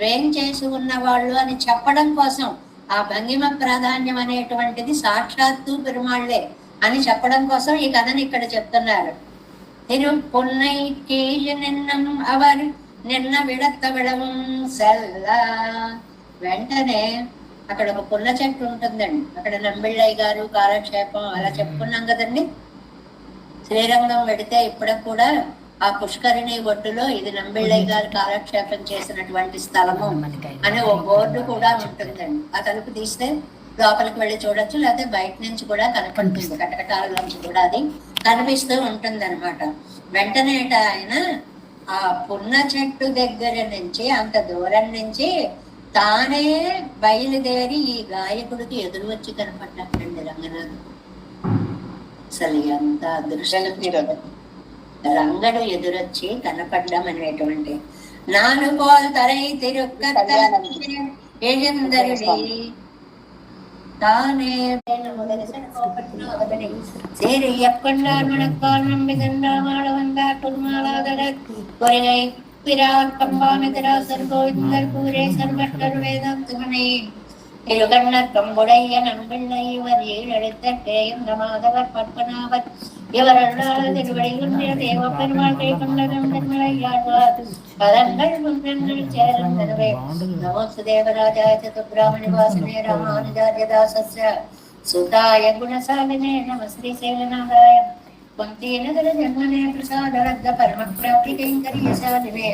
వేంచేసి ఉన్నవాళ్ళు అని చెప్పడం కోసం, ఆ భంగిమ ప్రాధాన్యం అనేటువంటిది సాక్షాత్తు పెరుమాళ్లే అని చెప్పడం కోసం ఈ కథని ఇక్కడ చెప్తున్నారు. తిరు పొన్నై కీజు నిన్నం అవర్ నిన్న విడత్త విడవం సెల్ల. వెంటనే అక్కడ ఒక పుల్ల చెట్టు ఉంటుందండి, అక్కడ నంబిళ్ళయ్య గారు కాలక్షేపం అలా చెప్పుకున్నాం కదండి. శ్రీరంగం వెడితే ఇప్పటికి కూడా ఆ పుష్కరిణి ఒడ్డులో ఇది నంబిళ్ళయ్య గారు కాలక్షేపం చేసినటువంటి స్థలము అనే ఓ బోర్డు కూడా ఉంటుందండి. ఆ తలుపు తీస్తే లోపలికి వెళ్ళి చూడొచ్చు, లేకపోతే బయట నుంచి కూడా కనపడుతుంది, కటకటాల నుంచి కూడా అది కనిపిస్తూ ఉంటుంది అనమాట. వెంటనే ఆయన ఆ పున్న చెట్టు దగ్గర నుంచి అంత దూరం నుంచి తానే బయలుదేరి ఈ గాయకుడికి ఎదురు వచ్చి కనపడ్డాడండి రంగనాథ్. అసలు ఎంత అదృష్టం, రంగడు ఎదురొచ్చి కనపడ్డం అనేటువంటి నాను పోల్ తరై తిరుక్కరుడి தானே சரி எப்பண்டார் மணக்கால் நம்பிதண்டாமாட வந்தார் பொன்மாலாதர ஒரே பிரார் கம்பாமிதிராசர் கோவிந்தர் கூரே சர்வட்டர் வேதாந்தமனை திருகண்ணர் கம்புடைய நம்பிள்ளை இவர் ஈழெடுத்த கேயந்த மாதவர் பற்பனாவர் இவர் அல்லாத திருவடிகுன்றிய தேவ பெருமாள் கை கொண்டதும் திருமலையாழ்வார் பதங்கள் முன்றங்கள் சேரந்தனவே. நமோஸ்து தேவராஜாய சதுர்பிராமணி வாசனே ராமானுஜார்யதாசஸ்ய சுதாய குணசாலினே நம ஸ்ரீ சேவநாதாய குந்தீநகர ஜன்மனே பிரசாதரத்த பரம பிராப்தி கைங்கரியசாலினே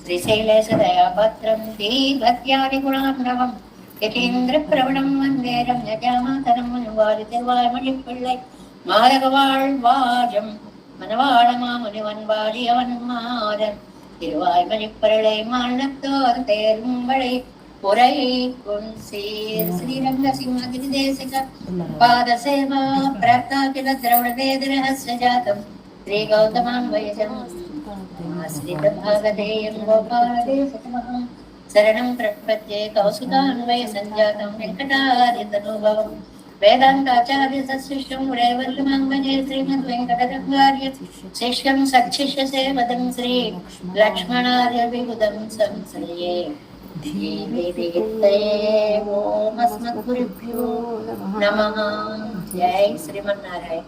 ஸ்ரீசைலேச தயாபாத்திரம் தீபத்யாதி குணார்ணவம் யதீந்திர பிரவணம் வந்தே ரம்யஜாமாதனம் மனுவாரி திருவாய்மொழி பிள்ளை மாதகவாழ்வாஜம் மனவாளமா முனிவன் வாழியவன் மாதன் திருவாய்மொழி பிள்ளை மானத்தோர் தேரும்பளை புரை குன்சீர் ஸ்ரீரங்க சிம்மகிரி தேசிக பாதசேவா பிராப்தாகில திரவிடவேதிரஹஸ்ய ஜாதம் ஸ்ரீ கௌதமான் வயஜம் ஆஸ்ரித பாகதேயம் கோபாலதேசமஹம் శరణం ప్రపద్యే కౌసుకాన్వయ సంజాతం వెంకటార్యతనుభవం వేదాంతాచార్య సశిష్యం రేవల్లిమంగజే శ్రీమద్ వెంకటరఘువార్య శిష్యం సచ్చిష్య సేవదం శ్రీ లక్ష్మణార్య విబుధం సంశ్రయే ఓం అస్మద్గురుభ్యో నమః. జై శ్రీమన్నారాయణ.